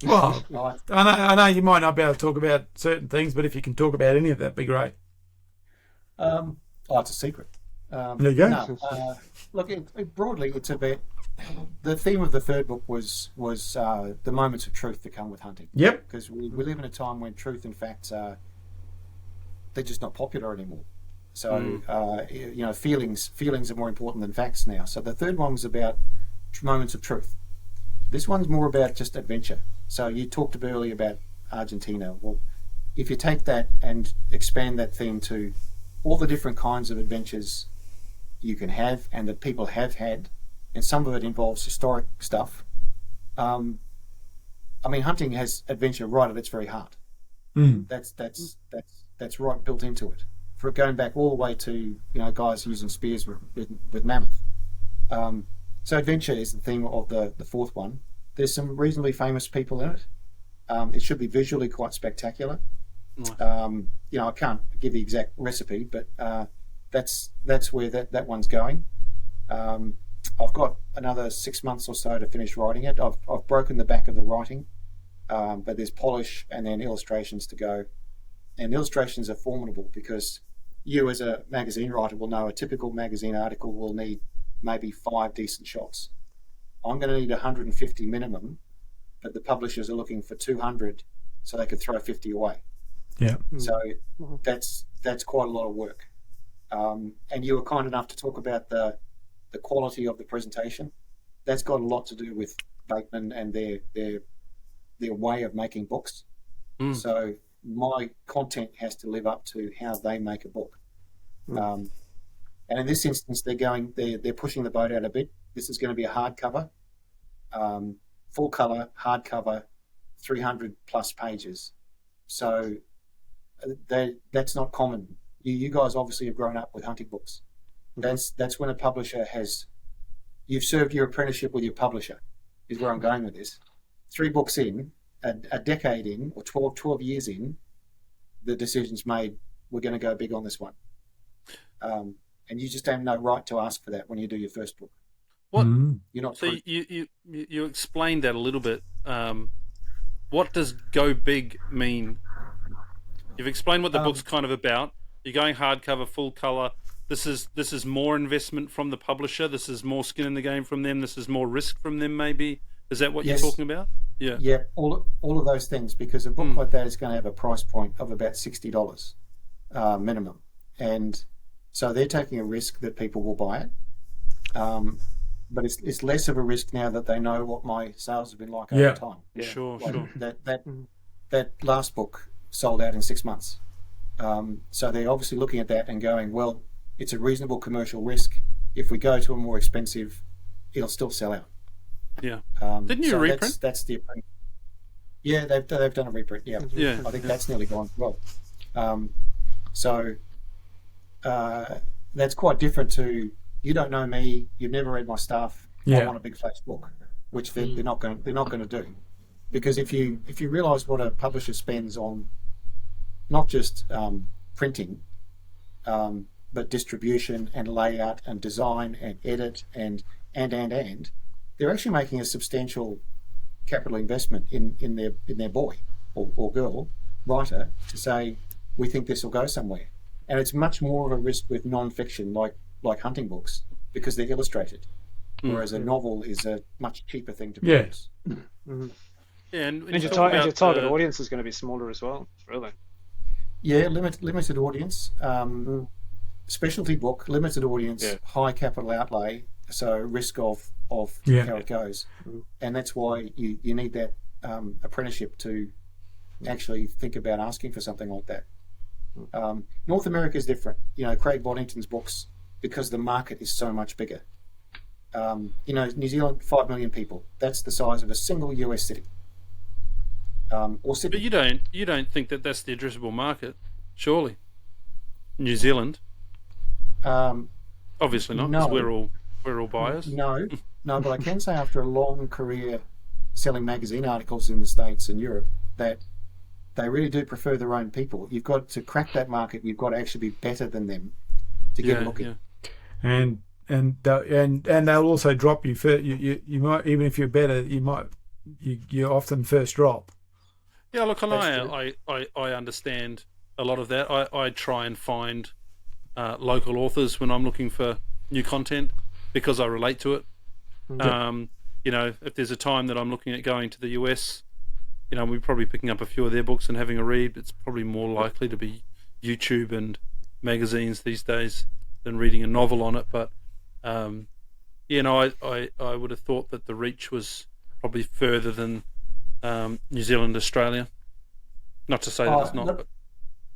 Well, I know you might not be able to talk about certain things, but if you can talk about any of that, it'd be great. It's a secret. There you go. No, look, broadly, it's about the theme of the third book was the moments of truth that come with hunting. Yep. Because we live in a time when truth and facts they're just not popular anymore. So feelings are more important than facts now. So the third one was about moments of truth. This one's more about just adventure. So you talked earlier about Argentina. Well, if you take that and expand that theme to all the different kinds of adventures you can have and that people have had, and some of it involves historic stuff. Hunting has adventure right at its very heart. That's right built into it. For going back all the way to guys using spears with mammoth. So adventure is the theme of the fourth one. There's some reasonably famous people in it. It should be visually quite spectacular. I can't give the exact recipe, but that's where that one's going. I've got another 6 months or so to finish writing it. I've broken the back of the writing. but there's polish and then illustrations to go. And illustrations are formidable because you as a magazine writer will know a typical magazine article will need maybe 5 decent shots. I'm going to need 150 minimum, but the publishers are looking for 200 so they could throw 50 away. Yeah. So that's quite a lot of work. And you were kind enough to talk about the quality of the presentation. That's got a lot to do with Bateman and their way of making books. So my content has to live up to how they make a book. And in this instance, they're pushing the boat out a bit. This is going to be a hardcover, full color hardcover, 300 plus pages. So that's not common. You guys obviously have grown up with hunting books. That's when a publisher you've served your apprenticeship with your publisher, is where I'm going with this. 3 books in, a decade in, or 12 years in, the decision's made, we're going to go big on this one. And you just have no right to ask for that when you do your first book. What? You're not. So you explained that a little bit. What does go big mean? You've explained what the book's kind of about. You're going hardcover, full color. This is more investment from the publisher. This is more skin in the game from them. This is more risk from them. Maybe is that what you're talking about? Yeah. Yeah. All of those things, because a book like that is going to have a price point of about $60 minimum, and so they're taking a risk that people will buy it. But it's less of a risk now that they know what my sales have been like over time. Yeah. Sure. That last book sold out in 6 months. So they're obviously looking at that and going, well, it's a reasonable commercial risk. If we go to a more expensive, it'll still sell out. Yeah. Didn't you reprint? That's the approach. Yeah, they've done a reprint. Yeah. I think that's nearly gone as well. So that's quite different to, you don't know me, you've never read my stuff. I want a big flash book, which they're not going to do, because if you realise what a publisher spends on not just printing, but distribution and layout and design and edit and they're actually making a substantial capital investment in their boy or girl writer to say, we think this will go somewhere. And it's much more of a risk with non-fiction like hunting books, because they're illustrated, whereas a novel is a much cheaper thing to produce. Yeah, and your target audience is going to be smaller as well, really. Yeah, limited audience, specialty book, limited audience, high capital outlay, so risk of how it goes, and that's why you need that apprenticeship to actually think about asking for something like that. North America is different. Craig Boddington's books, because the market is so much bigger. New Zealand, 5 million people. That's the size of a single US city. Or Sydney. But you don't think that that's the addressable market, surely? New Zealand. Obviously not. No. Because we're all buyers. No, but I can say after a long career selling magazine articles in the States and Europe that they really do prefer their own people. You've got to crack that market. You've got to actually be better than them to get a look in. And they'll also drop you. You might, even if you're better, you often first drop. Yeah, look, and I understand a lot of that. I try and find local authors when I'm looking for new content because I relate to it. If there's a time that I'm looking at going to the US, we're probably picking up a few of their books and having a read. It's probably more likely to be YouTube and magazines these days than reading a novel on it. But I would have thought that the reach was probably further than New Zealand, Australia. Not to say that it's not. Look,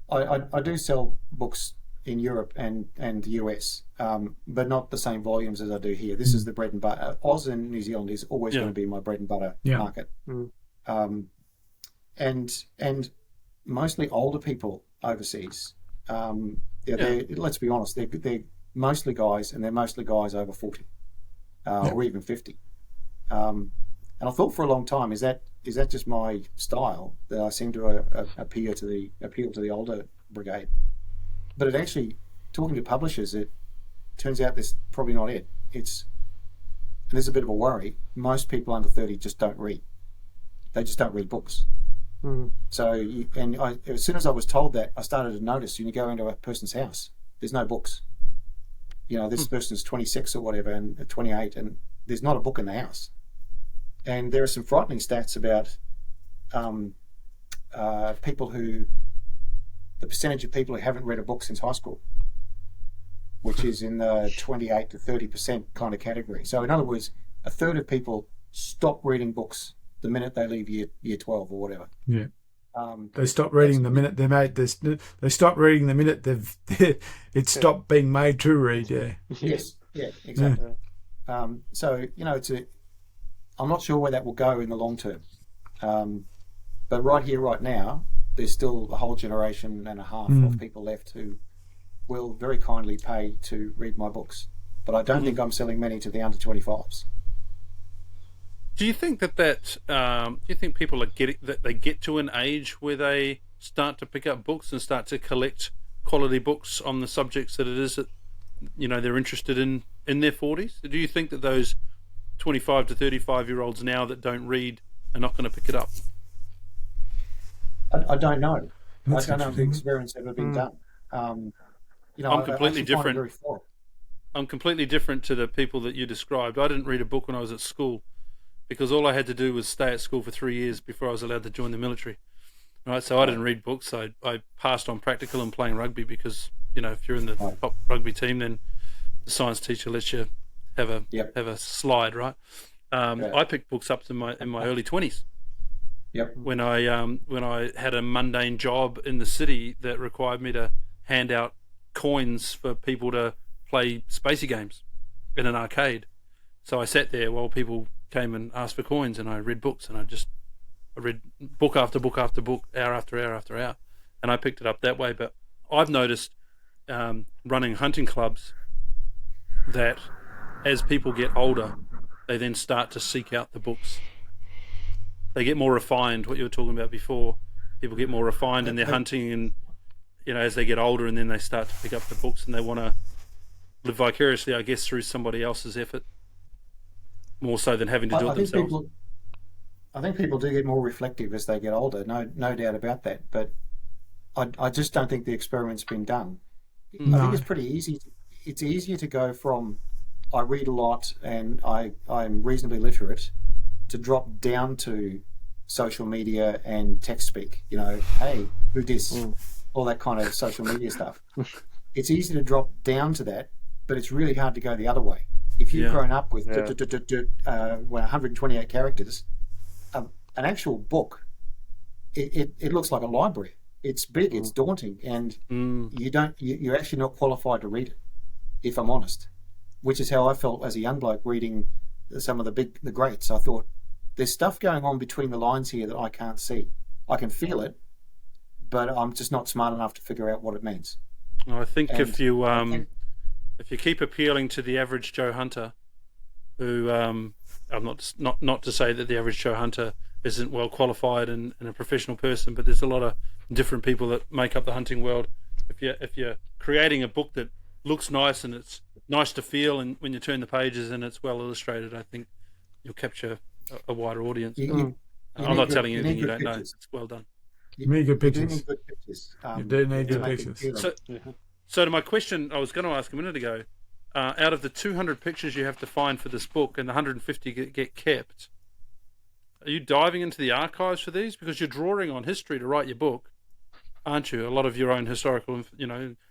but I do sell books in Europe and the US, but not the same volumes as I do here. This is the bread and butter. Oz and New Zealand is always going to be my bread and butter market. And mostly older people overseas. Let's be honest, they're mostly guys, and they're mostly guys over 40 or even 50. And I thought for a long time, is that just my style, that I seem to appeal to the older brigade? But it actually, talking to publishers, it turns out that's probably not it. And there's a bit of a worry. Most people under 30 just don't read. They just don't read books. So, as soon as I was told that, I started to notice, you go into a person's house, there's no books. This person's 26 or whatever, and 28, and there's not a book in the house. And there are some frightening stats about the percentage of people who haven't read a book since high school, which is in the 28 to 30% kind of category. So in other words, a third of people stop reading books the minute they leave year 12 or whatever. Yeah. They stop reading the minute they're made. They stop reading the minute it stopped being made to read. Yeah. Yes. Yeah. Exactly. Yeah. So I'm not sure where that will go in the long term. But right here, right now, there's still a whole generation and a half of people left who will very kindly pay to read my books. But I don't think I'm selling many to the under 25s. Do you think do you think people are they get to an age where they start to pick up books and start to collect quality books on the subjects that it is that they're interested in their 40s? Do you think that those 25 to 35-year-olds now that don't read are not going to pick it up? I don't know. I don't know if the experiment's ever been done. I'm completely different. I'm completely different to the people that you described. I didn't read a book when I was at school, because all I had to do was stay at school for 3 years before I was allowed to join the military. Right, so I didn't read books. I passed on practical and playing rugby because if you're in the top rugby team, then the science teacher lets you have a slide, right? I picked books up in my early 20s. Yep. When I had a mundane job in the city that required me to hand out coins for people to play spacey games in an arcade. So I sat there while people came and asked for coins, and I read books, and I read book after book after book, hour after hour after hour, and I picked it up that way. But I've noticed running hunting clubs that as people get older, they then start to seek out the books. They get more refined, what you were talking about before. People get more refined in their hunting, and as they get older, and then they start to pick up the books, and they want to live vicariously, I guess, through somebody else's effort, more so than having to do it themselves. I think people do get more reflective as they get older, no doubt about that. But I just don't think the experiment's been done. No. I think it's pretty easy. It's easier to go from I read a lot and I'm reasonably literate to drop down to social media and text speak. Hey, who dis? All that kind of social media stuff. It's easy to drop down to that, but it's really hard to go the other way. If you've grown up with 128 characters, an actual book, it looks like a library. It's big, it's daunting, and you're actually not qualified to read it, if I'm honest. Which is how I felt as a young bloke reading some of the greats. I thought, there's stuff going on between the lines here that I can't see. I can feel it, but I'm just not smart enough to figure out what it means. Well, I think if you keep appealing to the average Joe Hunter, who I'm not to say that the average Joe Hunter isn't well qualified and a professional person, but there's a lot of different people that make up the hunting world. If you're creating a book that looks nice and it's nice to feel, and when you turn the pages and it's well illustrated, I think you'll capture a wider audience. I'm not telling you anything you don't know. It's well done. You need good pictures. You do need good pictures. You do need good pictures. So to my question I was going to ask a minute ago, out of the 200 pictures you have to find for this book and the 150 get kept, are you diving into the archives for these? Because you're drawing on history to write your book, aren't you? A lot of your own historical,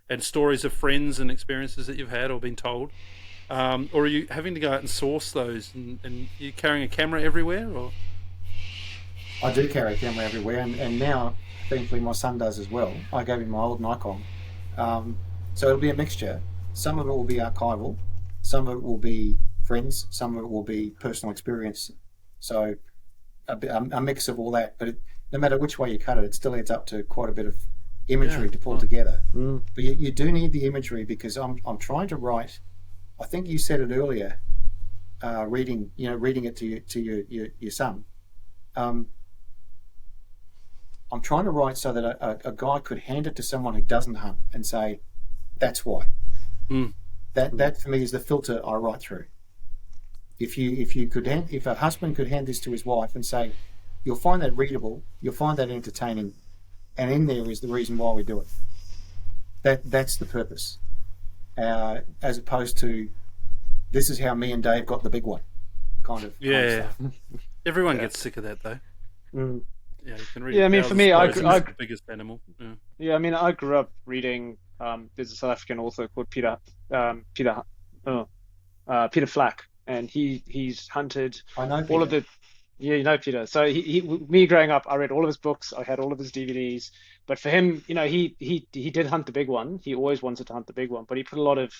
and stories of friends and experiences that you've had or been told. Or are you having to go out and source those, and you carrying a camera everywhere? Or I do carry a camera everywhere, and now, thankfully, my son does as well. I gave him my old Nikon. So it'll be a mixture. Some of it will be archival, some of it will be friends, some of it will be personal experience. So a mix of all that. But no matter which way you cut it, it still adds up to quite a bit of imagery to pull together. But you do need the imagery, because I'm trying to write. I think you said it earlier. Reading it to your son. I'm trying to write so that a guy could hand it to someone who doesn't hunt and say, "That's why." That for me is the filter I write through. If a husband could hand this to his wife and say, you'll find that readable, you'll find that entertaining, and in there is the reason why we do it. That's the purpose, as opposed to this is how me and Dave got the big one, kind of stuff. Everyone gets sick of that though. Yeah, you can read. Yeah, I mean, for me, I the biggest animal. I mean, I grew up reading. There's a South African author called Peter Flack, and he's hunted I know all of Peter. the. Yeah, you know Peter. So me growing up, I read all of his books. I had all of his DVDs. But for him, he did hunt the big one. He always wanted to hunt the big one. But he put a lot of,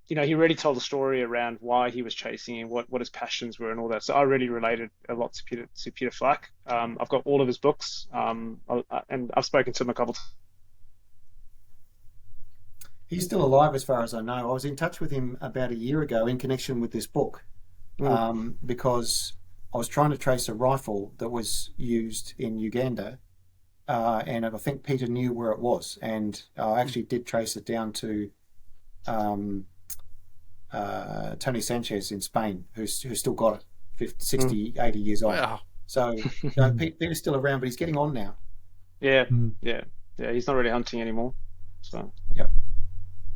he really told a story around why he was chasing and what his passions were and all that. So I really related a lot to Peter Flack. I've got all of his books, and I've spoken to him a couple times. He's still alive as far as I know. I was in touch with him about a year ago in connection with this book, because I was trying to trace a rifle that was used in Uganda, and I think Peter knew where it was, and I actually did trace it down to Tony Sanchez in Spain, who's still got it, 60, 80 years old. Wow. So Peter's still around, but he's getting on now. Yeah. He's not really hunting anymore. So. Yep.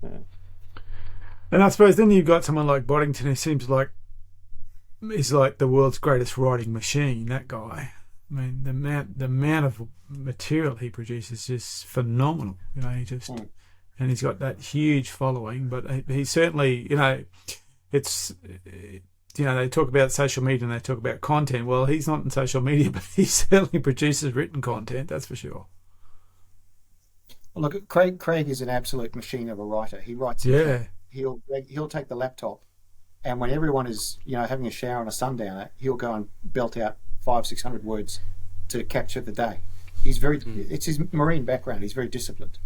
Yeah. And I suppose then you've got someone like Boddington who seems like he's like the world's greatest writing machine, that guy. I mean, the amount of material he produces is just phenomenal. He just and he's got that huge following, but he certainly, it's they talk about social media and they talk about content. Well, he's not in social media, but he certainly produces written content, that's for sure. Well, look, Craig is an absolute machine of a writer. He writes. Yeah. He'll take the laptop, and when everyone is having a shower on a sundowner, he'll go and belt out 500-600 words to capture the day. He's it's his marine background. He's very disciplined.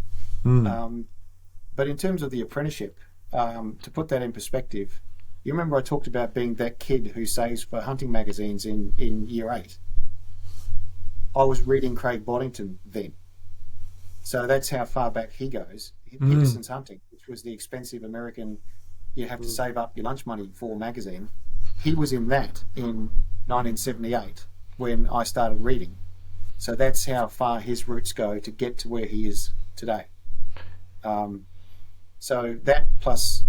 But in terms of the apprenticeship, to put that in perspective, you remember I talked about being that kid who saves for hunting magazines in year 8. I was reading Craig Boddington then. So that's how far back he goes. Henderson's Hunting, which was the expensive American, you have to save up your lunch money for magazine. He was in that in 1978 when I started reading. So that's how far his roots go to get to where he is today. So that plus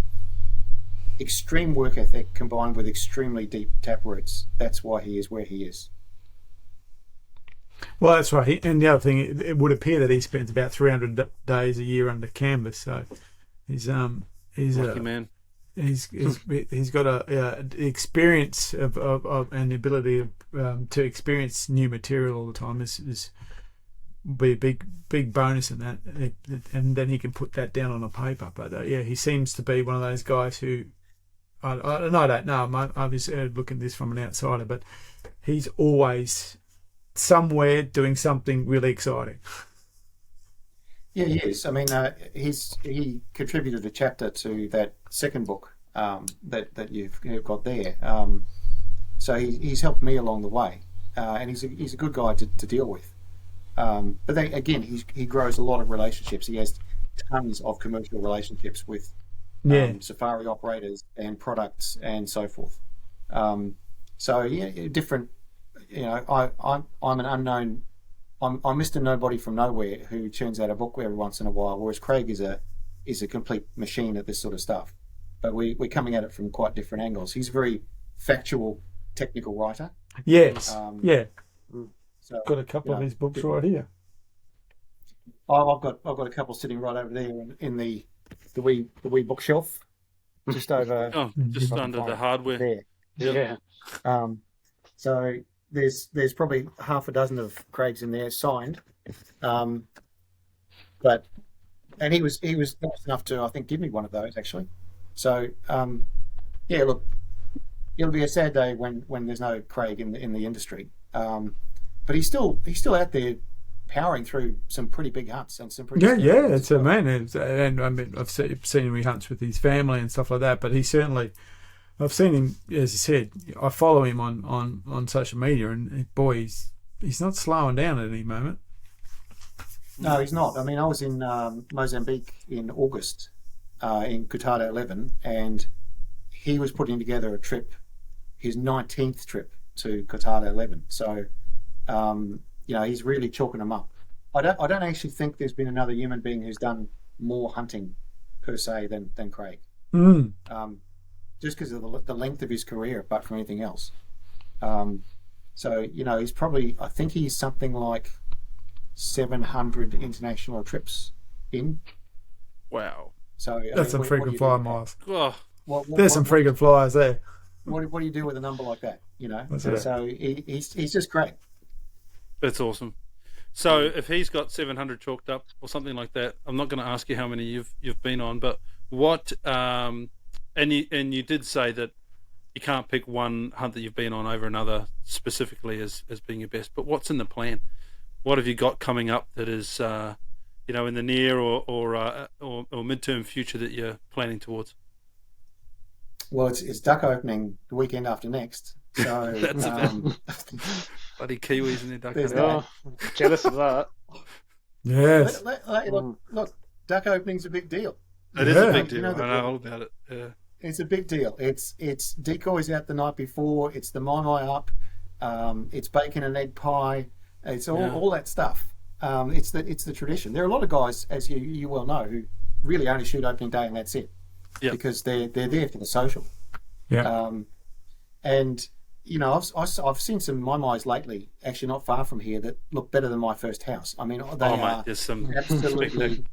extreme work ethic combined with extremely deep tap roots, that's why he is where he is. Well, that's right. And the other thing, it would appear that he spends about 300 days a year under canvas. So he's lucky man. He's got a experience of and the ability to experience new material all the time is be a big bonus in that, and then he can put that down on a paper. But he seems to be one of those guys who I don't know. I'm just looking at this from an outsider, but he's always somewhere doing something really exciting. Yeah, he is. I mean, he contributed a chapter to that second book that you've got there. So he's helped me along the way, and he's a good guy to deal with. But then again, he grows a lot of relationships. He has tons of commercial relationships with safari operators and products and so forth. Different. I'm an unknown. I'm Mr. Nobody from nowhere who churns out a book every once in a while, whereas Craig is a complete machine at this sort of stuff. But we're coming at it from quite different angles. He's a very factual, technical writer. Yes. So, got a couple of his books right here. I've got a couple sitting right over there in the wee bookshelf, just over. Just under the hardware. There. Yeah. So there's probably half a dozen of Craig's in there signed, and he was nice enough to, I think, give me one of those actually. So look, it'll be a sad day when there's no Craig in the industry, but he's still out there powering through some pretty big hunts and some pretty it's a man, and I mean I've seen him, he hunts with his family and stuff like that, but he certainly. I've seen him, as you said, I follow him on social media, and boy, he's not slowing down at any moment. No, he's not. I mean, I was in Mozambique in August, in Cutada 11, and he was putting together a trip, his 19th trip to Cortado 11. So, he's really chalking them up. I don't actually think there's been another human being who's done more hunting per se than Craig. Just because of the length of his career, apart from anything else. So, he's probably, I think he's something like 700 international trips in. Wow. So that's some freaking fly miles. Oh. There's some freaking flyers there. What do you do with a number like that? That's So he's just great. That's awesome. So if he's got 700 chalked up or something like that, I'm not going to ask you how many you've been on, but what and you did say that you can't pick one hunt that you've been on over another specifically as being your best. But what's in the plan? What have you got coming up that is in the near or midterm future that you're planning towards? Well, it's duck opening the weekend after next. So that's bloody Kiwis in their duck There's hunting. Jealous of that. Yes. Look, duck opening's a big deal. It is a big You deal. know I know all about it. Yeah. It's a big deal. It's decoys out the night before. It's the mai up. It's bacon and egg pie. It's all that stuff. It's the tradition. There are a lot of guys, as you well know, who really only shoot opening day and that's it. Yep. Because they're there for the social. Yeah. And I've seen some mai lately, actually not far from here, that look better than my first house. I mean, they are there's some absolutely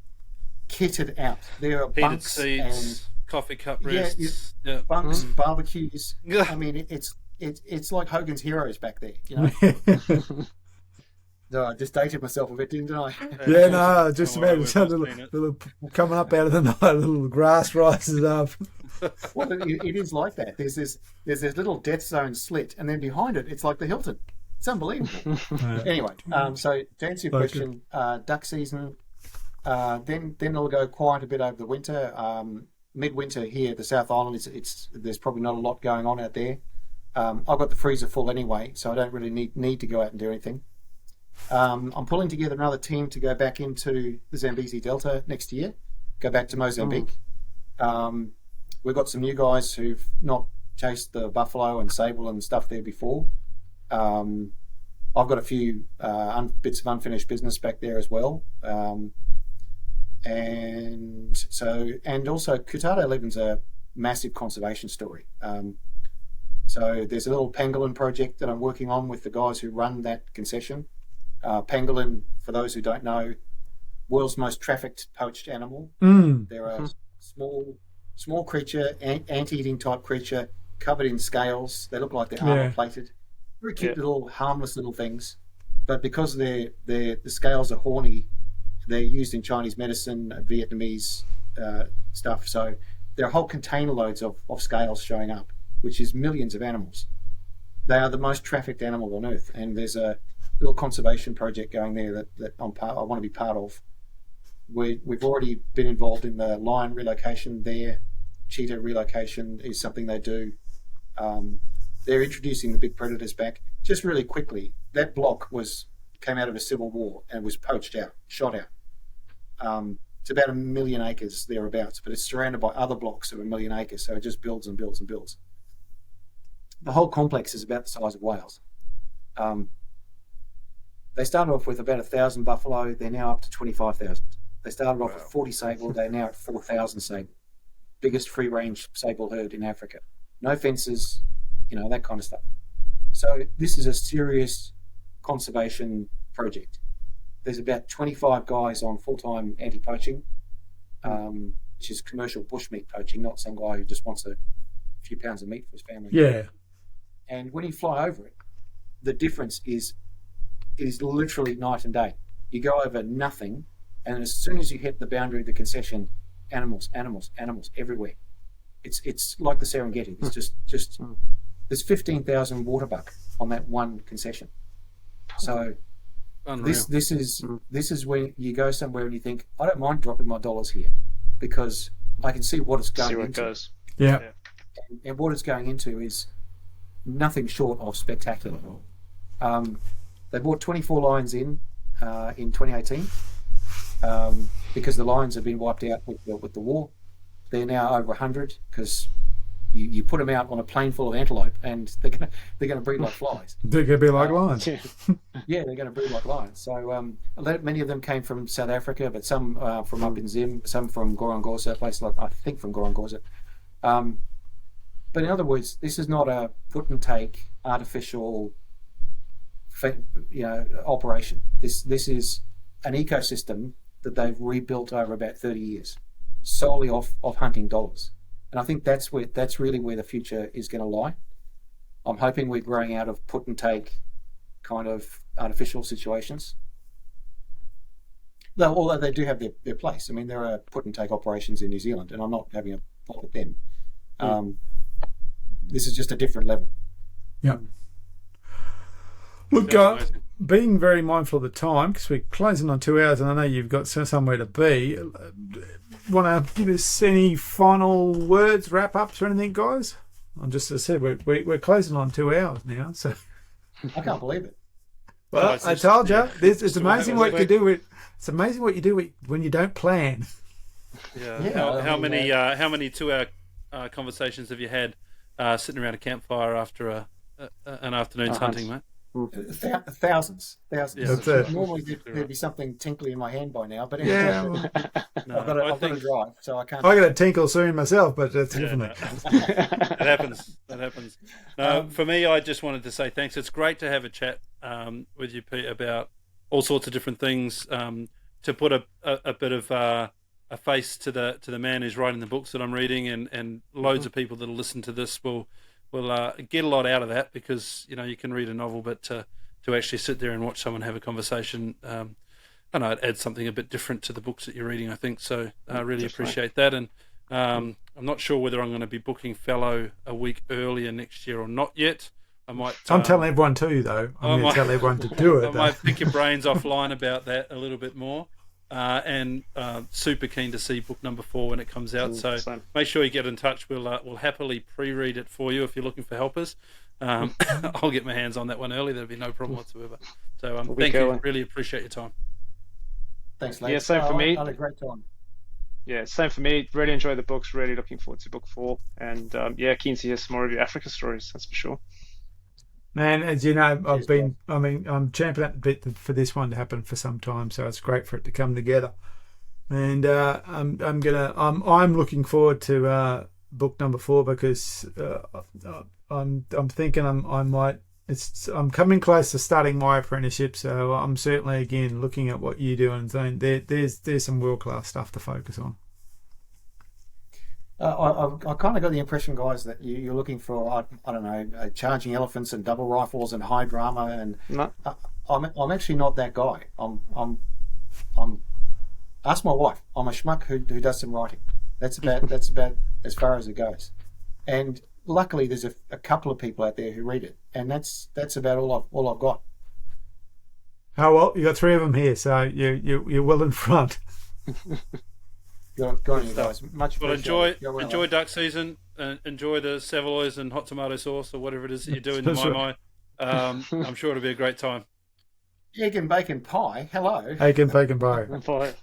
kitted out. There are heated bunks seats, and coffee cup rests. bunks, barbecues. Yeah. I mean, it's like Hogan's Heroes back there. No, I just dated myself a bit, didn't I? Yeah, no, just Don't worry, imagine some we've all seen little coming up out of the night, little grass rises up. Well, it is like that. There's this little death zone slit, and then behind it, it's like the Hilton. It's unbelievable. Anyway, so to answer your question, duck season, then it'll go quiet a bit over the winter. Midwinter here, the South Island, there's probably not a lot going on out there. I've got the freezer full anyway, so I don't really need to go out and do anything. I'm pulling together another team to go back into the Zambezi Delta next year, go back to Mozambique. We've got some new guys who've not chased the buffalo and sable and stuff there before. I've got a few bits of unfinished business back there as well. And also Cortado 11's a massive conservation story. So there's a little pangolin project that I'm working on with the guys who run that concession. Pangolin, for those who don't know, world's most trafficked poached animal. They're a small creature, ant-eating type creature, covered in scales. They look like they're armor-plated. Very cute little, harmless little things. But because the scales are horny, they're used in Chinese medicine, Vietnamese stuff. So there are whole container loads of scales showing up, which is millions of animals. They are the most trafficked animal on Earth, and there's a little conservation project going there that I want to be part of. We've already been involved in the lion relocation there. Cheetah relocation is something they do. They're introducing the big predators back. Just really quickly, that block came out of a civil war and was poached out, shot out. It's about 1 million acres thereabouts, but it's surrounded by other blocks of 1 million acres, so it just builds and builds and builds. The whole complex is about the size of Wales. They started off with about 1,000 buffalo. They're now up to 25,000. They started off with 40 sable. They're now at 4,000 sable. Biggest free-range sable herd in Africa. No fences, that kind of stuff. So this is a serious conservation project. There's about 25 guys on full-time anti-poaching, which is commercial bushmeat poaching, not some guy who just wants a few pounds of meat for his family. Yeah. And when you fly over it, the difference is it is literally night and day. You go over nothing, and as soon as you hit the boundary of the concession, animals everywhere. It's like the Serengeti. It's just there's 15,000 waterbuck on that one concession. So this is when you go somewhere and you think, I don't mind dropping my dollars here because I can see what it's going into. Goes. Yeah. And what it's going into is nothing short of spectacular. They brought 24 lions in 2018 because the lions have been wiped out with the war. They're now over 100 because you put them out on a plane full of antelope, and they're gonna breed like flies. They're going to be like lions. Yeah, they're going to breed like lions. So many of them came from South Africa, but some from up in Zim, some from Gorongosa, a place like, I think, from Gorongosa. But in other words, this is not a put and take artificial, operation. This is an ecosystem that they've rebuilt over about 30 years, solely off hunting dollars. And I think that's really where the future is going to lie. I'm hoping we're growing out of put and take kind of artificial situations. Though, although they do have their place. I mean, there are put and take operations in New Zealand, and I'm not having a pop at them. This is just a different level. Yeah. Look, being very mindful of the time, because we're closing on 2 hours, and I know you've got somewhere to be. Want to give us any final words, wrap-ups or anything, guys? As I said, we're closing on 2 hours now, so... I can't believe it. Well, I told you, it's amazing what you do. It's amazing what you do when you don't plan. Yeah. How many 2 hour conversations have you had sitting around a campfire after an afternoon's hunting, mate? Thousands. Yeah, that's it. Normally there'd be something tinkly in my hand by now, but anyway, yeah, I've got to drive, so I can't. I got a tinkle soon myself, but it's different. That happens. For me, I just wanted to say thanks. It's great to have a chat with you, Pete, about all sorts of different things. To put a bit of a face to the man who's writing the books that I'm reading, and loads of people that'll listen to this will get a lot out of that, because you can read a novel, but to actually sit there and watch someone have a conversation, I know it adds something a bit different to the books that you're reading, I think. So I really appreciate that, and I'm not sure whether I'm going to be booking Fellow a week earlier next year or not yet. I might. I'm telling everyone too, though. I'm going to tell everyone to do it. I might pick your brains offline about that a little bit more. And super keen to see book number 4 when it comes out. So make sure you get in touch. We'll happily pre-read it for you if you're looking for helpers. I'll get my hands on that one early. There'll be no problem whatsoever. So thank you. Really appreciate your time. Thanks, Lance. Yeah, same for me. I had a great time. Yeah, same for me. Really enjoy the books. Really looking forward to book 4. And keen to hear some more of your Africa stories. That's for sure. Man, as you know, I'm champing at the bit for this one to happen for some time, so it's great for it to come together. And I'm looking forward to book number 4, because I'm thinking I'm coming close to starting my apprenticeship, so I'm certainly again looking at what you do and saying there's some world-class stuff to focus on. I kind of got the impression, guys, that you're looking for, I don't know, charging elephants and double rifles and high drama, and no. I'm actually not that guy. I'm ask my wife. I'm a schmuck who does some writing. That's about as far as it goes. And luckily, there's a couple of people out there who read it, and that's about all I've got. Oh well, you got 3 of them here, so you're well in front. Go on, you guys. Much appreciated. Well, enjoy duck season. Enjoy the saveloys and hot tomato sauce or whatever it is that you're doing in my. I'm sure it'll be a great time. Egg and bacon pie. Hello. Egg and bacon pie.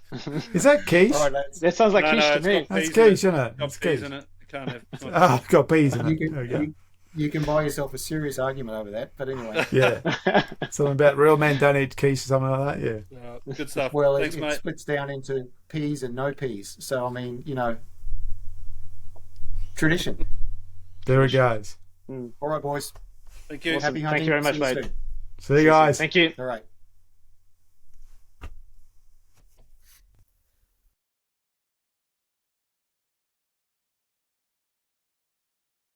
Is that quiche? All right, that sounds like quiche to me. That's quiche, isn't it? Got peas in it. Can't have. I've got peas in it. You can buy yourself a serious argument over that, but anyway. Yeah. Something about real men don't eat quiche or something like that, yeah. Good stuff. Well, thanks, it mate. splits down into peas and no peas. So, I mean, tradition. There it goes. All right, boys. Thank you. Well, happy hunting. Thank you very much, mate. See you guys. Thank you. All right.